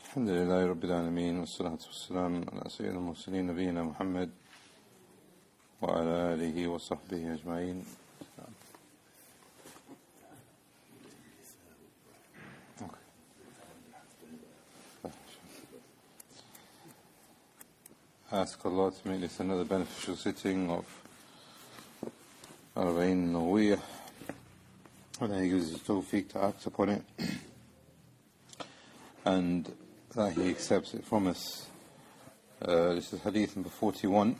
الحمد لله رب العالمين والصلاة والسلام على سيد المرسلين نبينا محمد وعلى آله وصحبه أجمعين. Ask Allah to make this another beneficial sitting of Arba'in Nawawi, and that He gives us tawfiq to act upon it, and that He accepts it from us. This is Hadith number 41,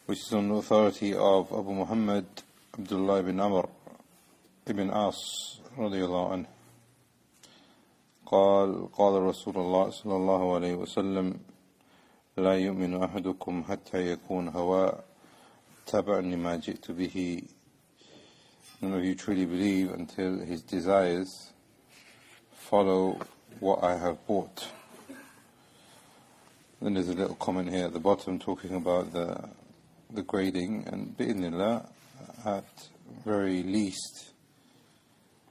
which is on the authority of Abu Muhammad Abdullah ibn Amr ibn As radiyallahu anhu. قال رسول الله صلى الله عليه وسلم لا يؤمن أحدكم حتى يكون هواء تبعا لما جئت به. None of you truly believe until his desires follow what I have brought. Then there's a little comment here at the bottom talking about the grading, and bi'idhnillah, at very least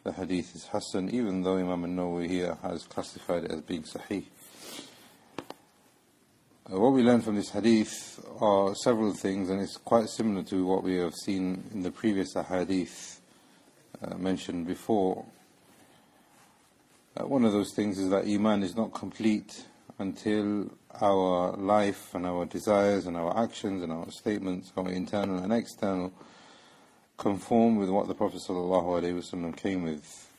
the hadith is Hasan, even though Imam al-Nawawi here has classified it as being Sahih. What we learn from this hadith are several things, and it's quite similar to what we have seen in the previous hadith mentioned before. One of those things is that Iman is not complete until our life and our desires and our actions and our statements, our internal and external, conform with what the Prophet ﷺ came with.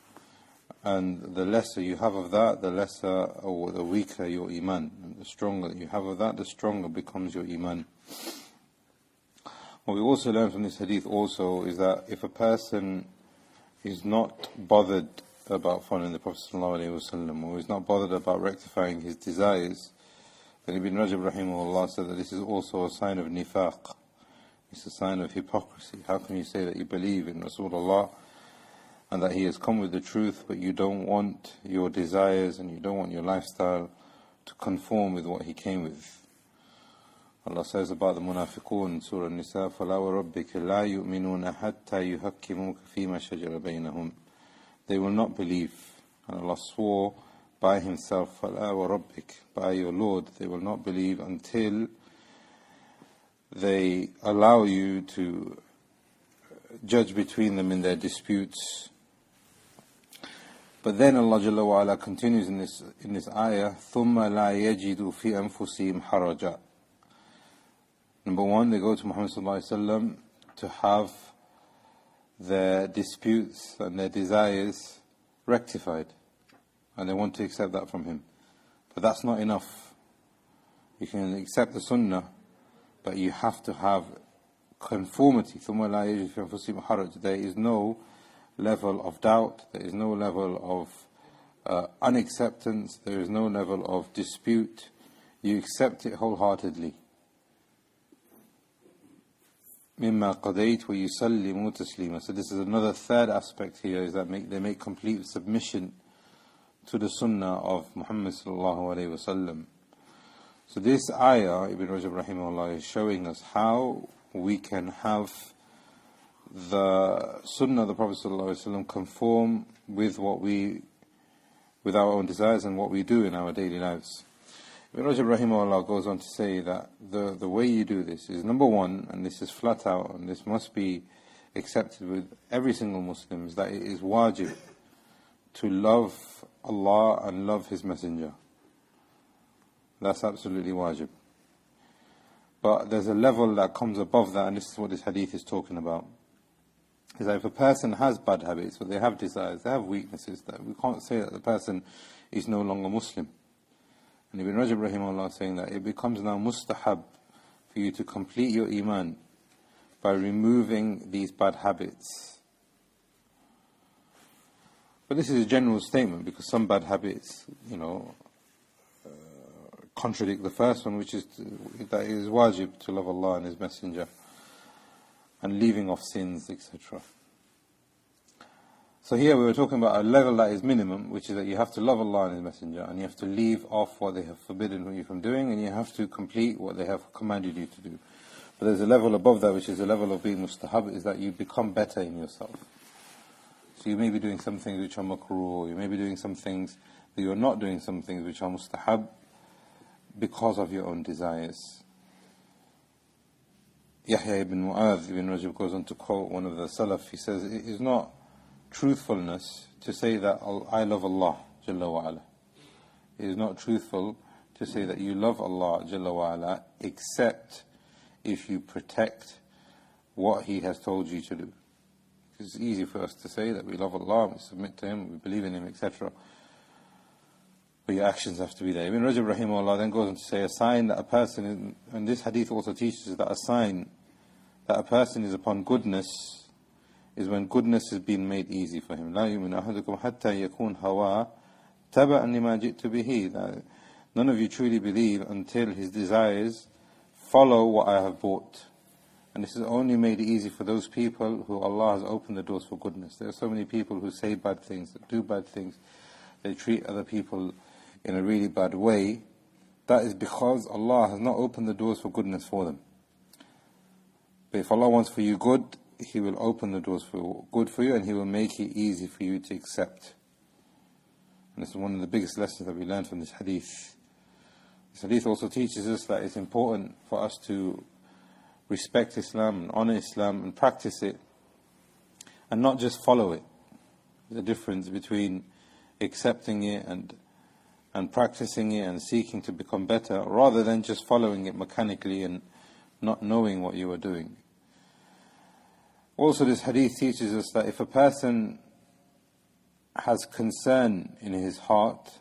And the lesser you have of that, the lesser or the weaker your Iman. And the stronger that you have of that, the stronger becomes your Iman. What we also learn from this hadith also is that if a person is not bothered about following the Prophet ﷺ, or is not bothered about rectifying his desires, then Ibn Rajab rahimahullah said that this is also a sign of nifaq. It's a sign of hypocrisy. How can you say that you believe in Rasulullah and that he has come with the truth, but you don't want your desires and you don't want your lifestyle to conform with what he came with? Allah says about the munafiqun, Surah An-Nisa, فَلَا وَرَبِّكَ لَا يُؤْمِنُونَ حَتَّى يُحَكِّمُوكَ فِي مَا شَجَرَ بَيْنَهُمْ. They will not believe. And Allah swore by Himself, فَلَا وَرَبِّكَ, by your Lord, they will not believe until they allow you to judge between them in their disputes. But then Allah Jalla wa Ala continues in this ayah, ثُمَّ لَا يَجِدُوا فِي أَنفُسِهِمْ حَرَجًا. Number one, they go to Muhammad sallallahu alaihi wasallam to have their disputes and their desires rectified, and they want to accept that from him. But that's not enough. You can accept the sunnah, but you have to have conformity. ثُمَّ لَا يَجِدُوا فِي أَنفُسِهِمْ حَرَجًا. There is no level of doubt, there is no level of unacceptance, there is no level of dispute. You accept it wholeheartedly. مِمَّا قَضَيْتَ وَيُسَلِّمُوا تَسْلِيمًا. So this is another third aspect here, is that they make complete submission to the sunnah of Muhammad sallallahu alayhi wa sallam. So this ayah, Ibn Rajab rahimahullah, is showing us how we can have the sunnah of the Prophet ﷺ conform with with our own desires and what we do in our daily lives. Ibn Rajab rahimahullah goes on to say that the way you do this is, number one, and this is flat out, and this must be accepted with every single Muslim, is that it is wajib to love Allah and love His Messenger. That's absolutely wajib. But there's a level that comes above that, and this is what this hadith is talking about. Is that if a person has bad habits, but they have desires, they have weaknesses, that we can't say that the person is no longer Muslim. And Ibn Rajab rahimahullah saying that it becomes now mustahab for you to complete your iman by removing these bad habits. But this is a general statement, because some bad habits, contradict the first one, which is that it is wajib to love Allah and His Messenger, and leaving off sins, etc. So here we were talking about a level that is minimum, which is that you have to love Allah and His Messenger, and you have to leave off what they have forbidden you from doing, and you have to complete what they have commanded you to do. But there's a level above that, which is a level of being mustahab, is that you become better in yourself. So you may be doing some things which are makruh, you may be doing some things that you're not doing some things which are mustahab because of your own desires. Yahya ibn Mu'adh ibn Rajab goes on to quote one of the Salaf. He says, it is not truthfulness to say that I love Allah Jalla wa Ala. It is not truthful to say that you love Allah Jalla wa Ala, except if you protect what He has told you to do. It's easy for us to say that we love Allah, we submit to Him, we believe in Him, etc. But your actions have to be there. Ibn Rajab rahimahullah then goes on to say a sign that a person, and this hadith also teaches that a sign that a person is upon goodness is when goodness is being made easy for him. لا يؤمن أحدكم حتى يكون هواه تبعا لما جئت به. That none of you truly believe until his desires follow what I have brought. And this is only made easy for those people who Allah has opened the doors for goodness. There are so many people who say bad things, that do bad things, they treat other people in a really bad way. That is because Allah has not opened the doors for goodness for them. But if Allah wants for you good, He will open the doors for good for you, and He will make it easy for you to accept. And this is one of the biggest lessons that we learn from this hadith. This hadith also teaches us that it's important for us to respect Islam and honor Islam and practice it, and not just follow it. There's a difference between accepting it and practicing it and seeking to become better, rather than just following it mechanically and not knowing what you are doing. Also, this hadith teaches us that if a person has concern in his heart,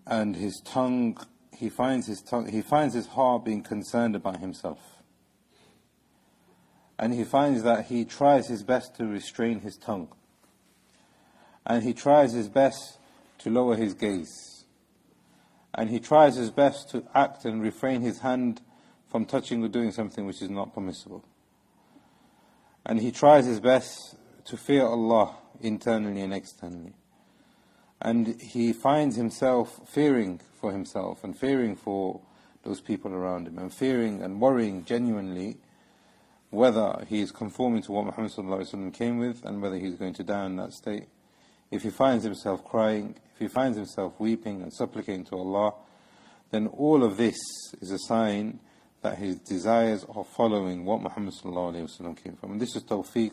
and his tongue, he finds his heart being concerned about himself, and he finds that he tries his best to restrain his tongue, and he tries his best to lower his gaze, and he tries his best to act and refrain his hand from touching or doing something which is not permissible, and he tries his best to fear Allah internally and externally, and he finds himself fearing for himself and fearing for those people around him, and fearing and worrying genuinely whether he is conforming to what Muhammad ﷺ came with, and whether he's going to die in that state. If he finds himself crying, if he finds himself weeping and supplicating to Allah, then all of this is a sign that his desires are following what Muhammad ﷺ came from. And this is tawfiq.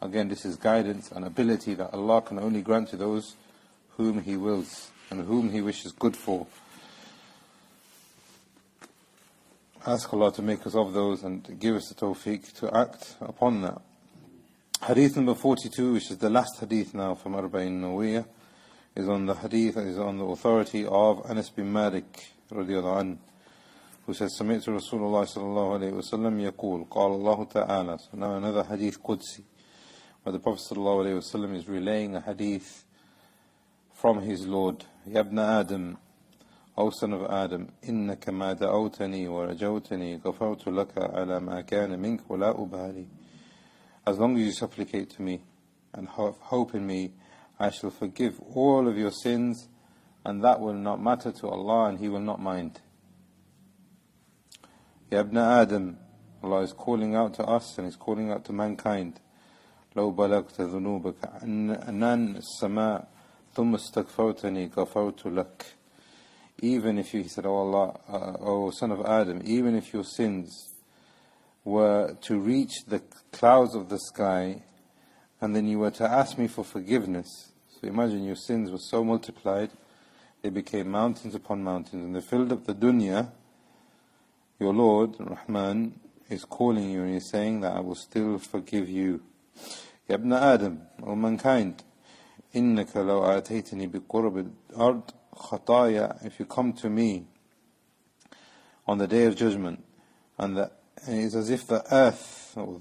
Again, this is guidance and ability that Allah can only grant to those whom He wills and whom He wishes good for. Ask Allah to make us of those and give us the tawfiq to act upon that. Hadith number 42, which is the last hadith now from Arba'in Nawawiyah, is on the hadith, is on the authority of Anas bin Malik radiyallahu anhu, who says, سمعت رسول الله صلى الله عليه وسلم يقول قال الله تعالى. So now another hadith Qudsi, where the Prophet صلى الله عليه وسلم is relaying a hadith from his Lord. يا ابن آدم, O son of Adam, إنك ما دعوتني ورجوتني غفرت لك على ما كان منك ولا أبالي. As long as you supplicate to me and hope in me, I shall forgive all of your sins, and that will not matter to Allah, and He will not mind. Ya ibn Adam, Allah is calling out to us and He's calling out to mankind. لو بلغت ذنوبك عنان السماء ثم استغفرتني غفرت لك. Even if you, he said, oh Allah, O son of Adam, even if your sins were to reach the clouds of the sky, and then you were to ask me for forgiveness. So imagine your sins were so multiplied, they became mountains upon mountains, and they filled up the dunya. Your Lord, Rahman, is calling you and He's saying that I will still forgive you. Ya ibn Adam, O mankind, إنك لو آتيتني بقرب الأرض خطايا. If you come to me on the day of judgment, and it's as if the earth, or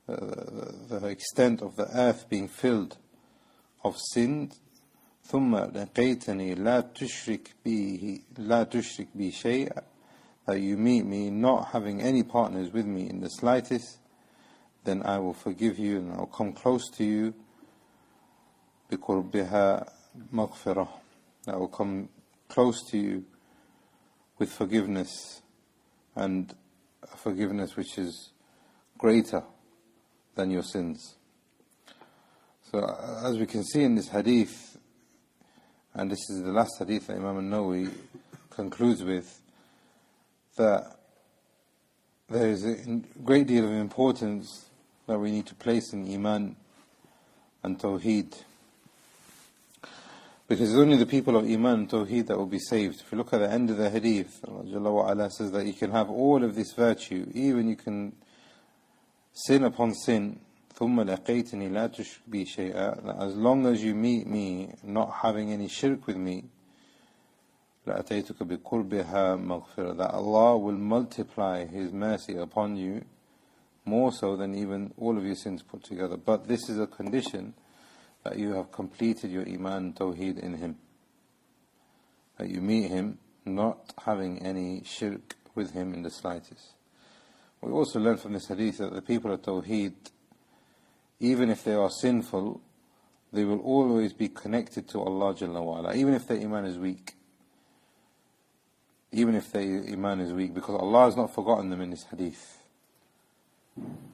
the extent of the earth being filled of sin, ثم لقيتني لا تشرك بي شيئا, that you meet me not having any partners with me in the slightest, then I will forgive you and I will come close to you. بقربها مغفرة, I will come close to you with forgiveness, and a forgiveness which is greater than your sins. So as we can see in this hadith, and this is the last hadith that Imam Nawawi concludes with, that there is a great deal of importance that we need to place in Iman and Tawheed. Because it's only the people of Iman and Tawheed that will be saved. If you look at the end of the hadith, Allah Jalla wa Ala says that you can have all of this virtue, even you can sin upon sin, ثُمَّ لَقَيْتَنِي لَا تُشْرِكْ بِي شَيْئًا, that as long as you meet me not having any shirk with me, لَأَتَيْتُكَ بِقُرْبِهَا مَغْفِرًا, that Allah will multiply His mercy upon you more so than even all of your sins put together. But this is a condition, that you have completed your Iman and Tawheed in Him, that you meet Him not having any shirk with Him in the slightest. We also learn from this hadith that the people of Tawheed, even if they are sinful, they will always be connected to Allah Jalla wa Ala, even if their Iman is weak. Even if their Iman is weak, because Allah has not forgotten them in this hadith.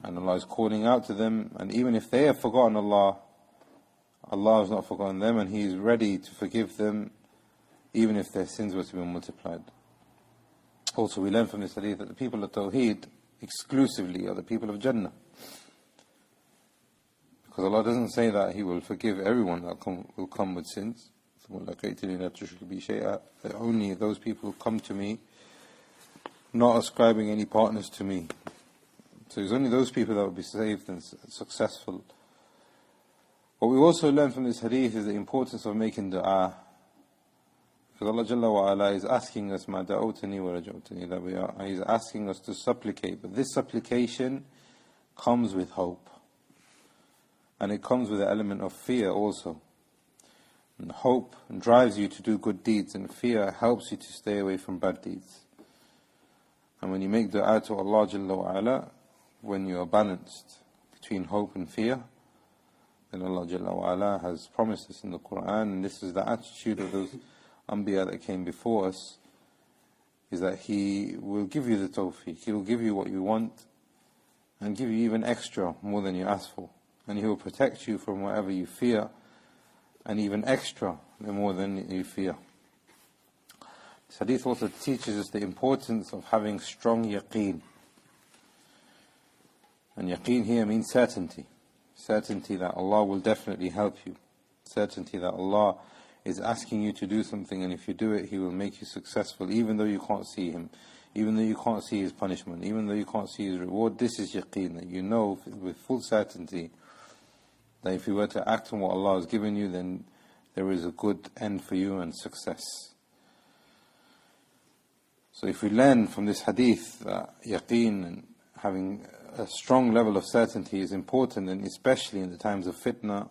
And Allah is calling out to them, and even if they have forgotten Allah, Allah has not forgotten them, and He is ready to forgive them, even if their sins were to be multiplied. Also, we learn from this hadith that the people of Tawheed exclusively are the people of Jannah. Because Allah doesn't say that He will forgive everyone that will come with sins. That only those people who come to me, not ascribing any partners to me. So it's only those people that will be saved and successful. What we also learn from this hadith is the importance of making dua. Because Allah Jalla wa Ala is asking us, مَا دَعَوْتَنِي وَرَجَوْتَنِي, that He's asking us to supplicate. But this supplication comes with hope. And it comes with the element of fear also. And hope drives you to do good deeds, and fear helps you to stay away from bad deeds. And when you make dua to Allah Jalla wa Ala, when you are balanced between hope and fear, then Allah Jalla wa Ala has promised us in the Quran, and this is the attitude of those Anbiya that came before us, is that He will give you the tawfiq, He will give you what you want, and give you even extra, more than you ask for. And He will protect you from whatever you fear, and even extra, more than you fear. This hadith also teaches us the importance of having strong yaqeen. And yaqeen here means certainty. Certainty that Allah will definitely help you. Certainty that Allah is asking you to do something, and if you do it, He will make you successful, even though you can't see Him, even though you can't see His punishment, even though you can't see His reward. This is yaqeen, that you know with full certainty that if you were to act on what Allah has given you, then there is a good end for you and success. So if we learn from this hadith that yaqeen and having a strong level of certainty is important, and especially in the times of fitna,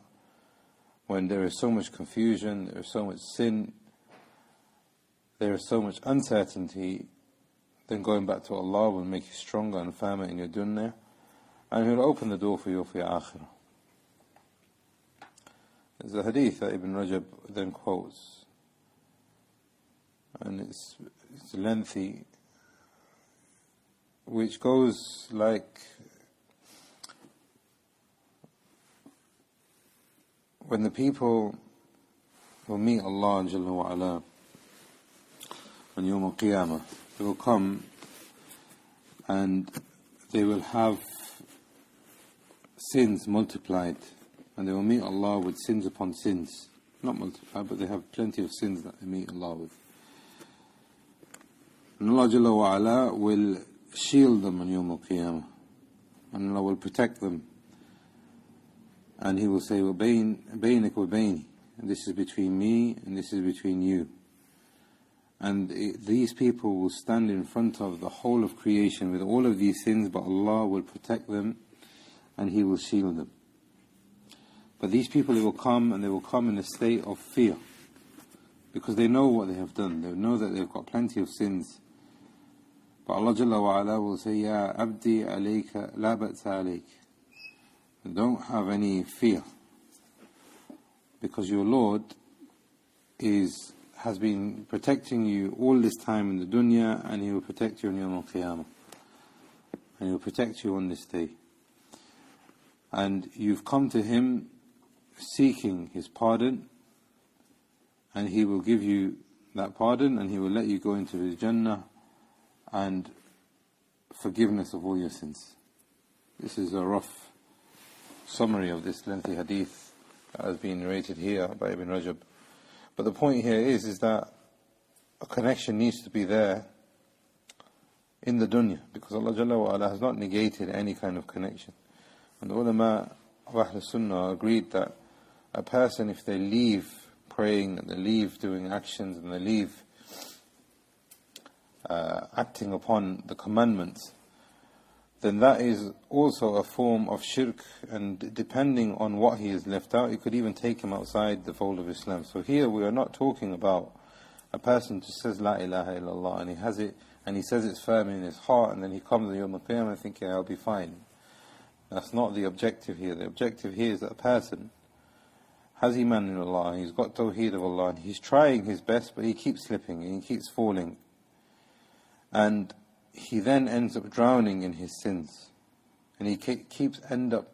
when there is so much confusion, there is so much sin, there is so much uncertainty, then going back to Allah will make you stronger and firmer in your dunya, and He will open the door for you for your akhirah. There's a hadith that Ibn Rajab then quotes, and it's lengthy, which goes like, when the people will meet Allah Jalla wa Ala on Yawm al-Qiyamah, they will come and they will have sins multiplied, and they will meet Allah with sins upon sins. Not multiplied, but they have plenty of sins that they meet Allah with. And Allah Jalla wa Ala will shield them on Yawm al-Qiyamah, and Allah will protect them, and He will say, بَيْنِكَ وَبَيْنِي, and this is between me and this is between you. And these people will stand in front of the whole of creation with all of these sins, but Allah will protect them and He will shield them. But these people, they will come, and they will come in a state of fear, because they know what they have done. They know that they've got plenty of sins. But Allah Jalla wa Ala will say, Ya abdi alayka la ba'sa alayk. Don't have any fear, because your Lord has been protecting you all this time in the dunya, and He will protect you on Yawm al-Qiyamah, and He will protect you on this day. And you've come to Him seeking His pardon, and He will give you that pardon, and He will let you go into His Jannah and forgiveness of all your sins. This is a rough summary of this lengthy hadith that has been narrated here by Ibn Rajab. But the point here is that a connection needs to be there in the dunya, because Allah Jalla wa Ala has not negated any kind of connection. And the ulama of Ahl Sunnah agreed that a person, if they leave praying, and they leave doing actions, and they leave acting upon the commandments, then that is also a form of shirk, and depending on what he has left out, it could even take him outside the fold of Islam. So here we are not talking about a person who says La ilaha illallah, and he has it, and he says it's firm in his heart, and then he comes on Yawm al-Qiyamah thinking, I'll be fine. That's not the objective here. The objective here is that a person has Iman in Allah, he's got Tawheed of Allah, and he's trying his best, but he keeps slipping, and he keeps falling. And he then ends up drowning in his sins. And he end up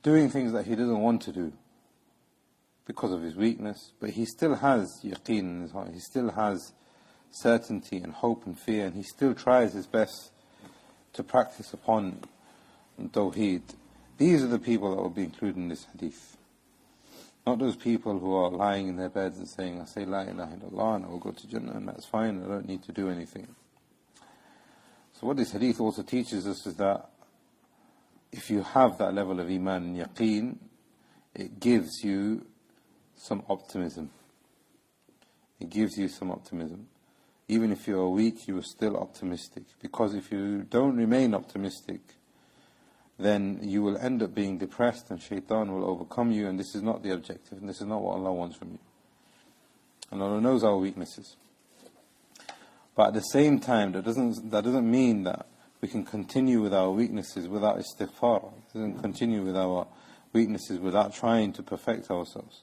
doing things that he doesn't want to do because of his weakness, but he still has yaqeen in his heart, he still has certainty and hope and fear, and he still tries his best to practice upon Tawheed. These are the people that will be included in this hadith. Not those people who are lying in their beds and saying, I say La ilaha illallah and I will go to Jannah and that's fine, I don't need to do anything. So what this hadith also teaches us is that if you have that level of Iman and Yaqeen, it gives you some optimism. It gives you some optimism. Even if you are weak, you are still optimistic. Because if you don't remain optimistic, then you will end up being depressed and shaitan will overcome you, and this is not the objective, and this is not what Allah wants from you. And Allah knows our weaknesses. But at the same time, that doesn't mean that we can continue with our weaknesses without istighfar. It doesn't continue with our weaknesses without trying to perfect ourselves.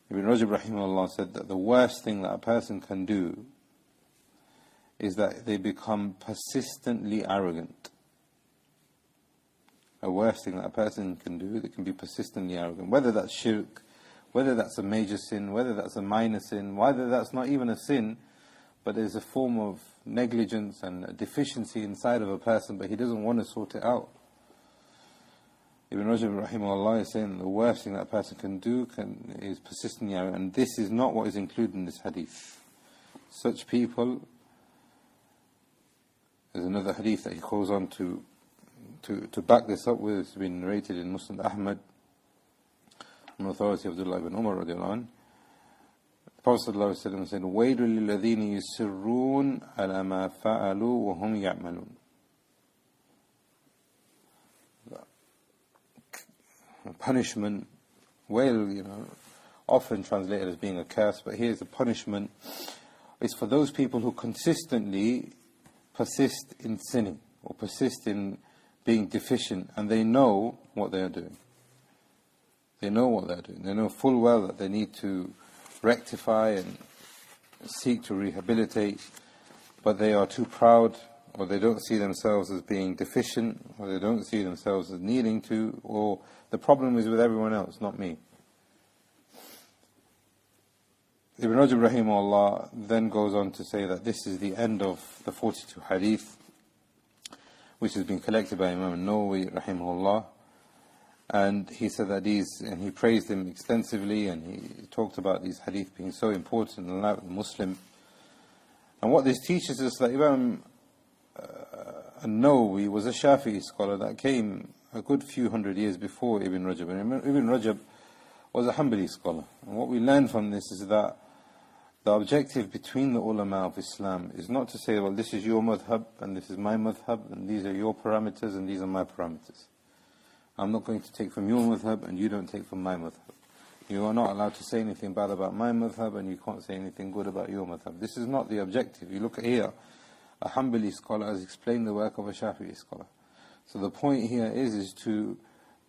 Ibn Rajab rahimahullah said that the worst thing that a person can do is that they become persistently arrogant. The worst thing that a person can do, they can be persistently arrogant. Whether that's shirk, whether that's a major sin, whether that's a minor sin, whether that's not even a sin, but there's a form of negligence and a deficiency inside of a person, but he doesn't want to sort it out. Ibn Rajab rahimahullah is saying the worst thing that a person can do is persistently arrogant, and this is not what is included in this hadith. Such people, there's another hadith that he calls on to back this up with. It's been narrated in Muslim Ahmad on authority of Abdullah ibn Umar radiallahu anh. The Prophet ﷺ said, وَيْلٌ لِلَّذِينَ يُسِرُّونَ عَلَى مَا فَعَلُوا وَهُمْ يَعْمَلُونَ. Punishment, wail, often translated as being a curse, but here's the punishment. It's for those people who consistently persist in sinning, or persist in being deficient, and they know what they are doing. They know what they're doing. They know full well that they need to rectify and seek to rehabilitate, but they are too proud, or they don't see themselves as being deficient, or they don't see themselves as needing to, or the problem is with everyone else, not me. Ibn Rajab rahimahullah then goes on to say that this is the end of the 42 hadith, which has been collected by Imam Nawawi rahimahullah. And he said that and he praised them extensively, and he talked about these hadith being so important in the life of the Muslim. And what this teaches us, that Imam Nawawi was a Shafi'i scholar that came a good few hundred years before Ibn Rajab. And Ibn Rajab was a Hanbali scholar. And what we learn from this is that the objective between the ulama of Islam is not to say, well, this is your madhab, and this is my madhab, and these are your parameters, and these are my parameters. I'm not going to take from your madhab, and you don't take from my madhab. You are not allowed to say anything bad about my madhab, and you can't say anything good about your madhab. This is not the objective. You look at here, a Hanbali scholar has explained the work of a Shafi'i scholar. So the point here is to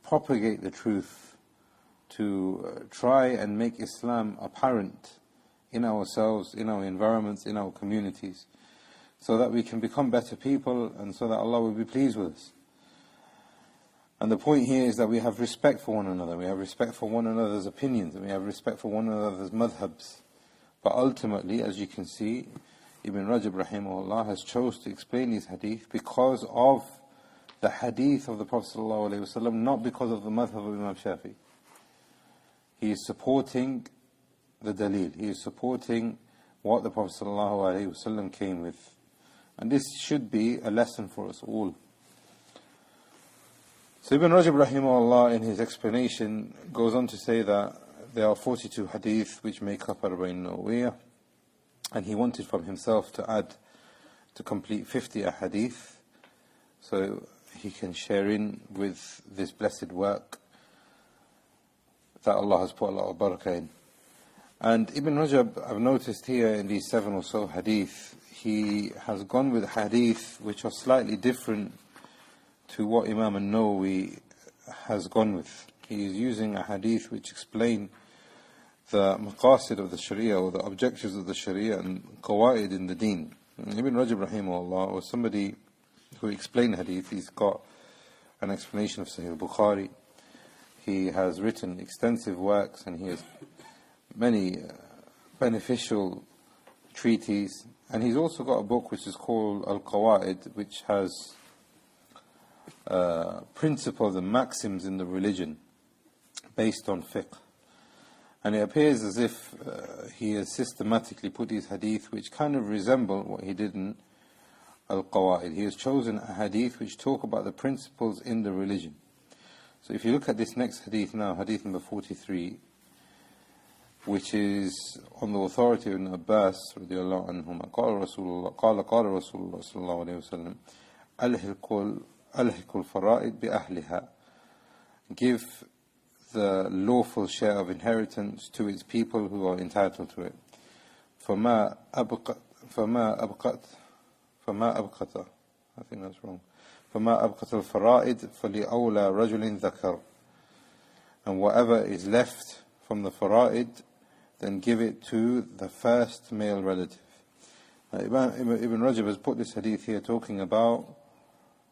propagate the truth, to try and make Islam apparent in ourselves, in our environments, in our communities, so that we can become better people, and so that Allah will be pleased with us. And the point here is that we have respect for one another, we have respect for one another's opinions, and we have respect for one another's madhabs. But ultimately, as you can see, Ibn Rajab rahimahullah has chose to explain these hadith because of the hadith of the Prophet ﷺ, not because of the madhab of Imam Shafi. He is supporting the dalil, he is supporting what the Prophet ﷺ came with. And this should be a lesson for us all. So Ibn Rajab rahimahullah in his explanation goes on to say that there are 42 hadith which make up Arba'in Nawawiyah, and he wanted from himself to add to complete 50 hadith so he can share in with this blessed work that Allah has put a lot of barakah in. And Ibn Rajab, I've noticed here in these 7 or so hadith, he has gone with hadith which are slightly different to what Imam al-Nawawi has gone with. He is using a hadith which explain the maqasid of the Sharia, or the objectives of the Sharia, and qawaid in the deen. Ibn Rajab rahimahullah was somebody who explained hadith. He's got an explanation of Sahih Bukhari. He has written extensive works, and he has many beneficial treatises. And he's also got a book which is called Al-Qawaid, which has principles and maxims in the religion based on fiqh. And it appears as if he has systematically put these hadith which kind of resemble what he did in Al-Qawaid. He has chosen a hadith which talk about the principles in the religion. So if you look at this next hadith now, hadith number 43, which is on the authority of Ibn Abbas radiyallahu anhuma, قال رسول الله صلى الله عليه وسلم ألحق الفرائض بأهلها, give the lawful share of inheritance to its people who are entitled to it. فما أبقت I think that's wrong. فما أبقت الفرائض فلأولى رجل ذكر, and whatever is left from the fara'id, then give it to the first male relative. Now, Ibn Rajab has put this hadith here talking about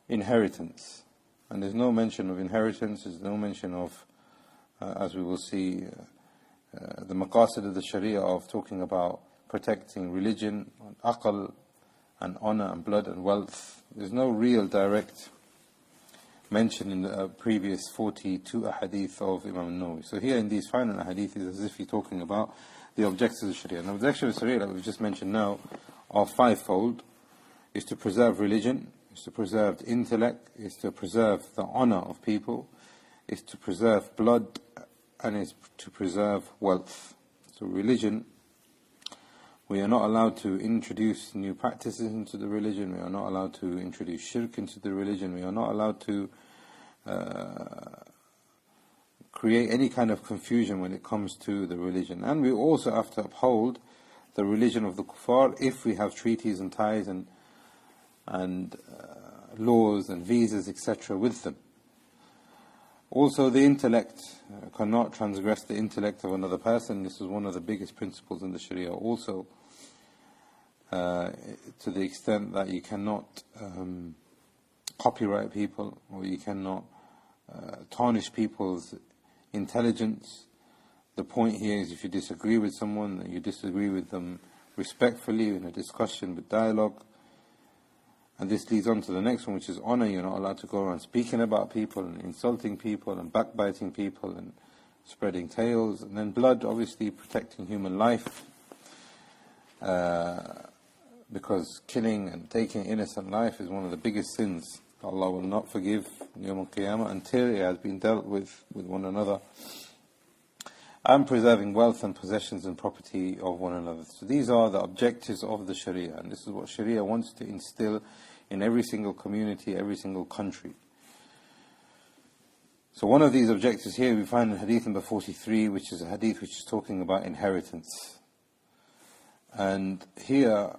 inheritance, and there's no mention of inheritance, there's no mention of as we will see the maqasid of the Sharia of talking about protecting religion, aql, and honor and blood and wealth. There's no real direct mention in the previous 42 hadith of Imam Nawawi. So here in these final hadith is as if he's talking about the objectives of Sharia. And the objectives of Sharia that we've just mentioned now are fivefold: is to preserve religion, is to preserve intellect, is to preserve the honor of people, is to preserve blood, and is to preserve wealth. So religion, we are not allowed to introduce new practices into the religion, we are not allowed to introduce shirk into the religion, we are not allowed to create any kind of confusion when it comes to the religion. And we also have to uphold the religion of the kuffar if we have treaties and ties and laws and visas, etc. with them. Also, the intellect cannot transgress the intellect of another person. This is one of the biggest principles in the Sharia. Also, to the extent that you cannot copyright people, or you cannot tarnish people's intelligence. The point here is, if you disagree with someone, that you disagree with them respectfully in a discussion with dialogue. And this leads on to the next one, which is honor. You're not allowed to go around speaking about people and insulting people and backbiting people and spreading tales. And then blood, obviously protecting human life, because killing and taking innocent life is one of the biggest sins. Allah will not forgive Yawm al-Qiyamah until it has been dealt with one another. And preserving wealth and possessions and property of one another. So these are the objectives of the Sharia, and this is what Sharia wants to instill in every single community, every single country. So one of these objectives here we find in hadith number 43, which is a hadith which is talking about inheritance. And here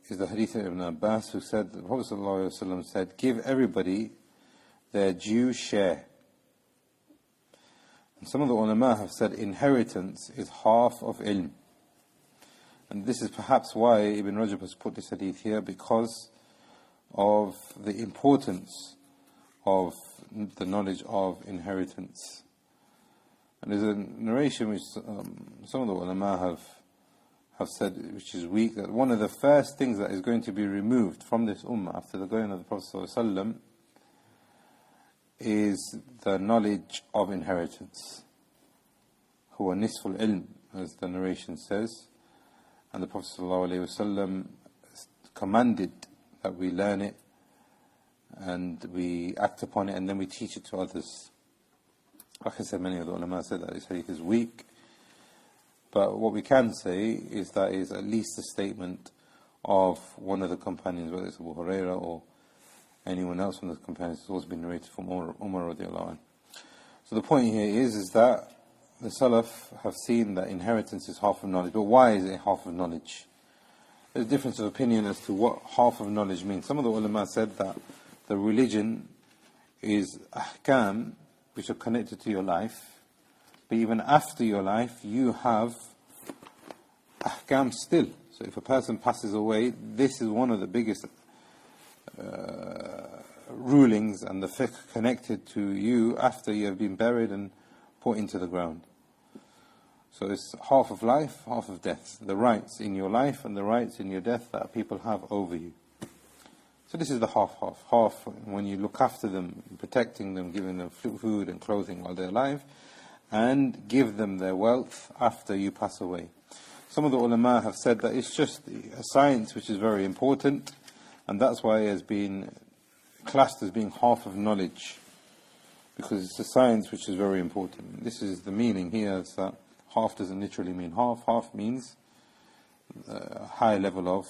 is the hadith of Ibn Abbas, who said, the Prophet ﷺ said, give everybody their due share. And some of the ulama have said inheritance is half of ilm. And this is perhaps why Ibn Rajab has put this hadith here, because of the importance of the knowledge of inheritance. And there's a narration which some of the ulama have said, which is weak, that one of the first things that is going to be removed from this ummah after the going of the Prophet ﷺ is the knowledge of inheritance. Huwa nisful ilm, as the narration says. And the Prophet ﷺ commanded that we learn it and we act upon it and then we teach it to others. Like I said, many of the ulama said that this hadith is weak. But what we can say is that is at least a statement of one of the companions, whether it's Abu Hurairah or anyone else from the companions. It's also been narrated from Umar radiallahu anhu. So the point here is that the Salaf have seen that inheritance is half of knowledge. But why is it half of knowledge? There's a difference of opinion as to what half of knowledge means. Some of the ulama said that the religion is ahkam, which are connected to your life. But even after your life, you have ahkam still. So if a person passes away, this is one of the biggest rulings and the fiqh connected to you after you have been buried and put into the ground. So it's half of life, half of death. The rights in your life and the rights in your death that people have over you. So this is the half. Half when you look after them, protecting them, giving them food and clothing while they're alive, and give them their wealth after you pass away. Some of the ulama have said that it's just a science which is very important, and that's why it has been classed as being half of knowledge, because it's a science which is very important. This is the meaning here, is that half doesn't literally mean half. Half means a high level of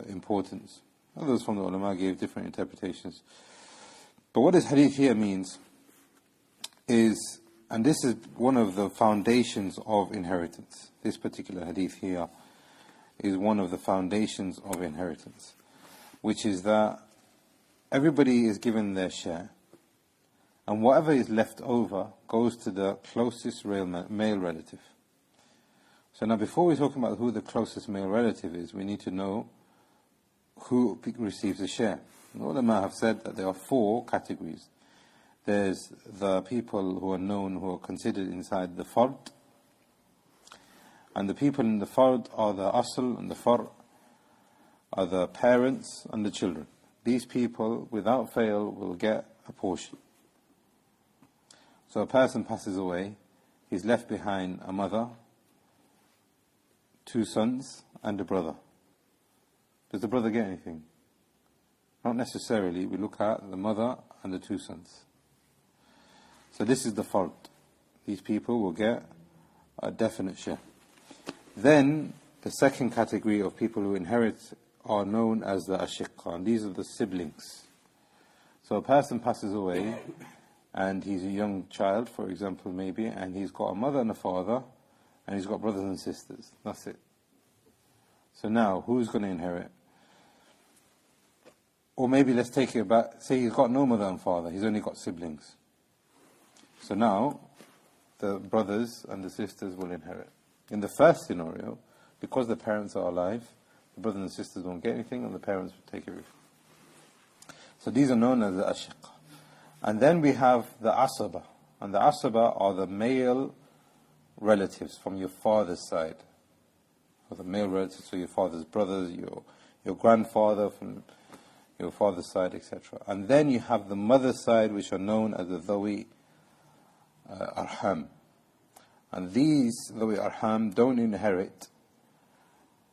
importance. Others from the ulama gave different interpretations. But what this hadith here means is, and this is one of the foundations of inheritance. This particular hadith here is one of the foundations of inheritance, which is that everybody is given their share, and whatever is left over goes to the closest male relative. So now before we talk about who the closest male relative is, we need to know who receives a share. The ulama have said that there are 4 categories. There's the people who are known, who are considered inside the fard. And the people in the fard are the asl and the far, are the parents and the children. These people, without fail, will get a portion. So a person passes away, he's left behind a mother, 2 sons, and a brother. Does the brother get anything? Not necessarily. We look at the mother and the 2 sons. So this is the fard. These people will get a definite share. Then the second category of people who inherit are known as the ashiqqa, and these are the siblings. So a person passes away and he's a young child, for example, maybe, and he's got a mother and a father, and he's got brothers and sisters. That's it. So now, who's going to inherit? Or maybe let's take it back, say he's got no mother and father, he's only got siblings. So now, the brothers and the sisters will inherit. In the first scenario, because the parents are alive, the brothers and sisters won't get anything, and the parents will take everything. So these are known as the ashiqqa. And then we have the asaba. And the asaba are the male relatives from your father's side. Or the male relatives, so your father's brothers, your grandfather from your father's side, etc. And then you have the mother's side, which are known as the dhawi arham. And these dhawi arham don't inherit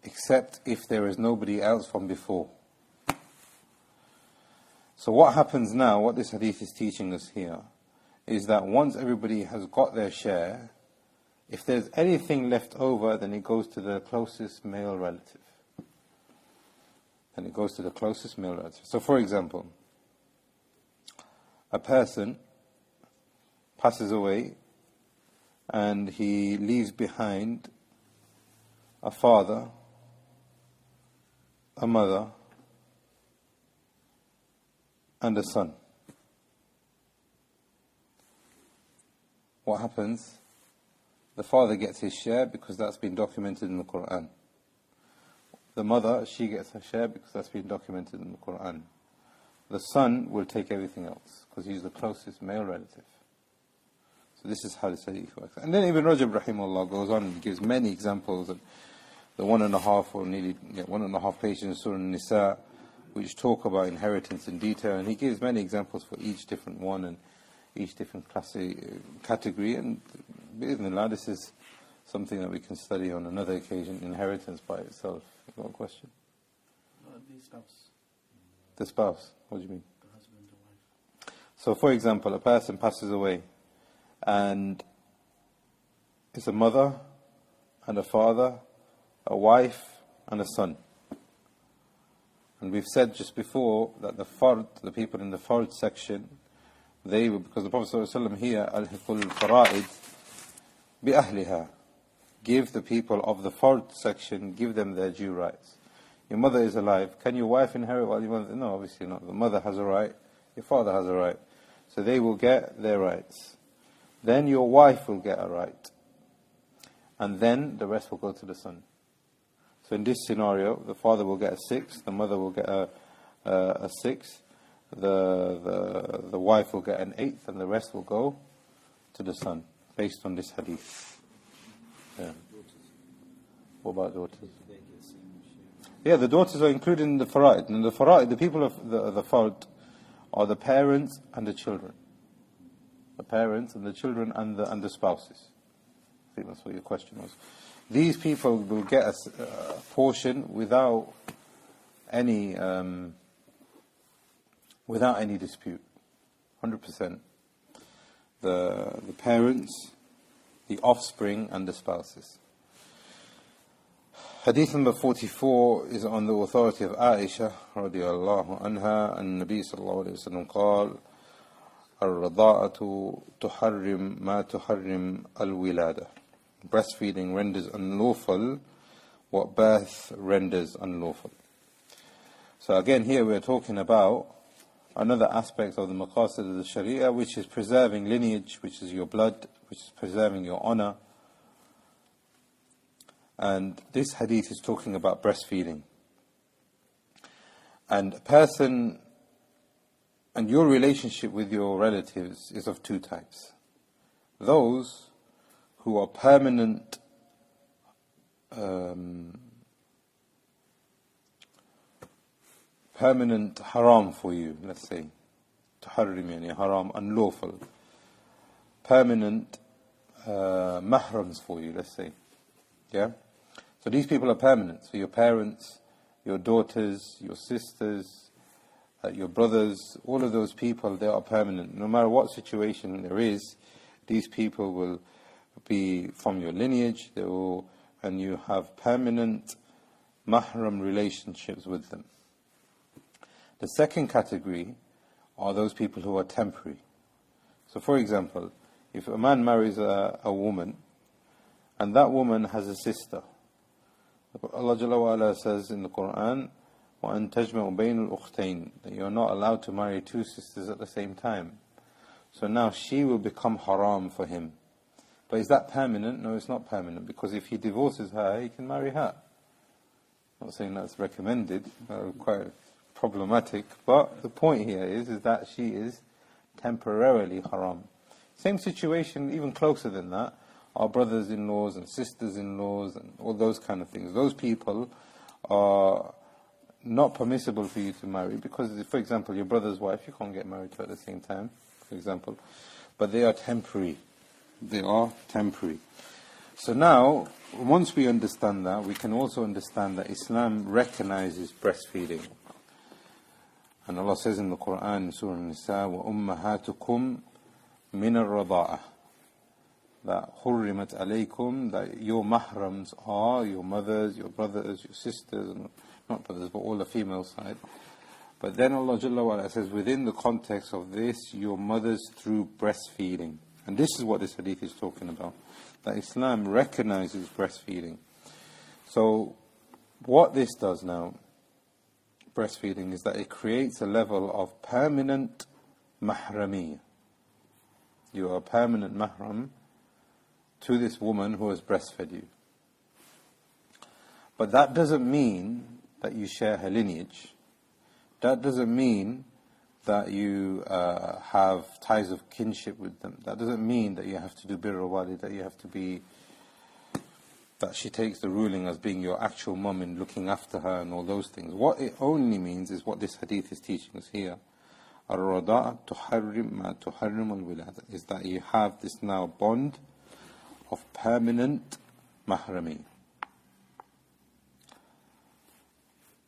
except if there is nobody else from before. So what happens now, what this hadith is teaching us here, is that once everybody has got their share, if there's anything left over, then it goes to the closest male relative. Then it goes to the closest male relative. So for example, a person passes away and he leaves behind a father, a mother, and a son. What happens? The father gets his share because that's been documented in the Quran. The mother, she gets her share because that's been documented in the Quran. the son will take everything else, because he's the closest male relative. So this is how this hadith works. And then Ibn Rajab rahimahullah goes on and gives many examples of the 1.5 or nearly 1.5 pages in Surah An-Nisa, which talk about inheritance in detail, and he gives many examples for each different one and each different category. And bi'idhnillah, this is something that we can study on another occasion, inheritance by itself. You got a question? The spouse. The spouse, what do you mean? The husband, the wife. So for example, a person passes away, and it's a mother and a father, a wife and a son. And we've said just before that the people in the fard section, because the Prophet ﷺ here, al-hiqul fara'id bi ahliha, give the people of the fard section, give them their due rights. Your mother is alive, can your wife inherit while your mother? No, obviously not. The mother has a right, your father has a right. So they will get their rights. Then your wife will get a right. And then the rest will go to the son. So in this scenario, the father will get a 6, the mother will get a 6, the wife will get an 8, and the rest will go to the son, based on this hadith. Yeah. What about daughters? Yeah, the daughters are included in the fara'id. And the fara'id, the people of the fard, are the parents and the children. The parents and the children and the spouses. I think that's what your question was. These people will get a portion without any dispute, 100%. The parents, the offspring, and the spouses. Hadith number 44 is on the authority of Aisha radiyallahu anha, and Nabi sallallahu alayhi wa sallam قال الرضاعة تحرم ما تحرم الولادة. Breastfeeding renders unlawful what birth renders unlawful. So again, here we're talking about another aspect of the maqasid of the Sharia, which is preserving lineage, which is your blood, which is preserving your honor. And this hadith is talking about breastfeeding. And a person and your relationship with your relatives is of two types. Those who are permanent haram for you, let's say. Tuharrim yani haram, unlawful. Permanent mahrams for you, let's say. Yeah? So these people are permanent. So your parents, your daughters, your sisters, your brothers, all of those people, they are permanent. No matter what situation there is, these people will be from your lineage, and you have permanent mahram relationships with them. The second category are those people who are temporary. So for example, if a man marries a woman, and that woman has a sister, Allah Jalla wa Ala says in the Quran, وَأَن تَجْمَعُ بَيْنُ الْأُخْتَيْنِ, that you are not allowed to marry two sisters at the same time. So now she will become haram for him. But is that permanent? No, it's not permanent, because if he divorces her, he can marry her. I'm not saying that's recommended, quite problematic, but the point here is that she is temporarily haram. Same situation, even closer than that, are brothers-in-laws and sisters-in-laws and all those kind of things. Those people are not permissible for you to marry, because, for example, your brother's wife, you can't get married to at the same time, for example. But they are temporary. They are temporary. So now, once we understand that, we can also understand that Islam recognizes breastfeeding. And Allah says in the Quran, in Surah An-Nisa, وَأُمَّهَاتُكُمْ مِنَ الرَّضَاءَةِ, that حُرِّمَتْ عَلَيْكُمْ, that your mahrams are your mothers, your brothers, your sisters, and not brothers, but all the female side. But then Allah Jalla wa Ala says, within the context of this, your mothers through breastfeeding. And this is what this hadith is talking about, that Islam recognizes breastfeeding. So what this does now, breastfeeding, is that it creates a level of permanent mahramiyya. You are a permanent mahram to this woman who has breastfed you. But that doesn't mean that you share her lineage. That doesn't mean that you have ties of kinship with them. That doesn't mean that you have to do birr wali, that you have to be, that she takes the ruling as being your actual mum and looking after her and all those things. What it only means is what this hadith is teaching us here. Ar-rada'a tuharrim ma tuharrim al-wilada, is that you have this now bond of permanent mahrami.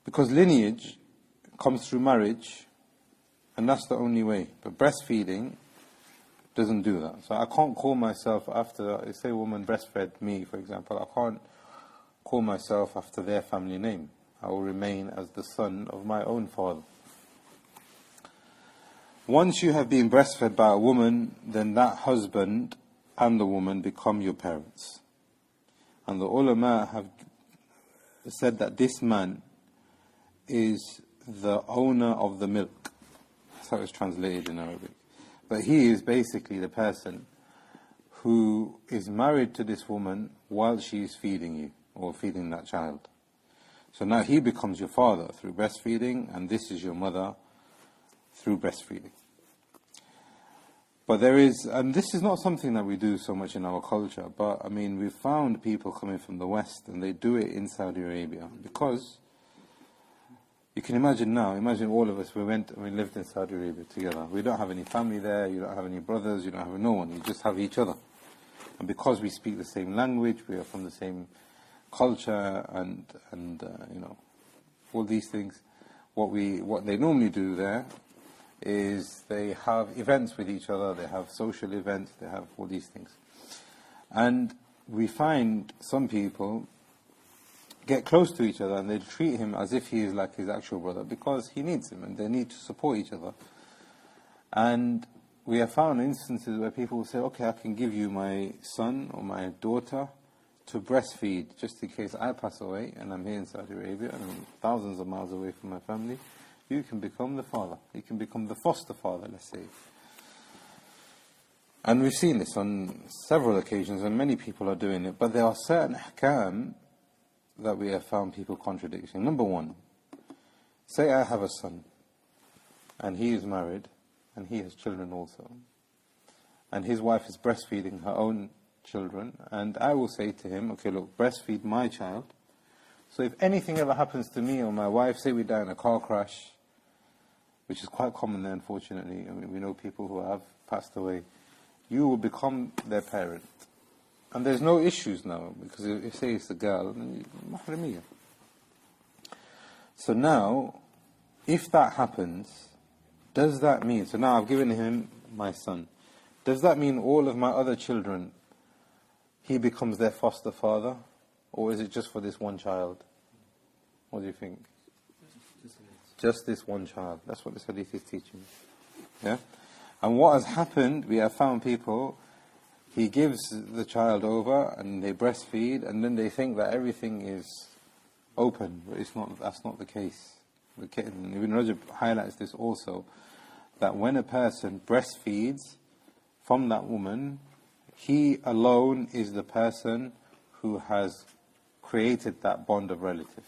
Because lineage comes through marriage, and that's the only way. But breastfeeding doesn't do that. So I can't call myself after, say a woman breastfed me, for example, I can't call myself after their family name. I will remain as the son of my own father. Once you have been breastfed by a woman, then that husband and the woman become your parents. And the ulama have said that this man is the owner of the milk. That's how it's translated in Arabic. But he is basically the person who is married to this woman while she is feeding you, or feeding that child. So now he becomes your father through breastfeeding, and this is your mother through breastfeeding. But there is, and this is not something that we do so much in our culture, but I mean, we've found people coming from the West, and they do it in Saudi Arabia, because you can imagine now, imagine all of us, we lived in Saudi Arabia together. We don't have any family there, you don't have any brothers, you don't have no one, you just have each other. And because we speak the same language, we are from the same culture, and you know, all these things, what they normally do there is they have events with each other, they have social events, they have all these things. And we find some people get close to each other and they treat him as if he is like his actual brother, because he needs him and they need to support each other. And we have found instances where people will say, okay, I can give you my son or my daughter to breastfeed just in case I pass away and I'm here in Saudi Arabia and I'm thousands of miles away from my family. You can become the father. You can become the foster father, let's say. And we've seen this on several occasions, and many people are doing it. But there are certain ahkam that we have found people contradicting. Number one, say I have a son, and he is married, and he has children also. And his wife is breastfeeding her own children, and I will say to him, okay, look, breastfeed my child. So if anything ever happens to me or my wife, say we die in a car crash, which is quite common there, unfortunately. I mean, we know people who have passed away. You will become their parent. And there's no issues now, because if you say it's a girl, then mahramiyah. So now, if that happens, does that mean, so now I've given him my son, does that mean all of my other children, he becomes their foster father? Or is it just for this one child? What do you think? Just this one child. That's what this hadith is teaching. Yeah? And what has happened, we have found people, he gives the child over and they breastfeed, and then they think that everything is open, but it's not. That's not the case. Ibn Rajab highlights this also, that when a person breastfeeds from that woman, he alone is the person who has created that bond of relative.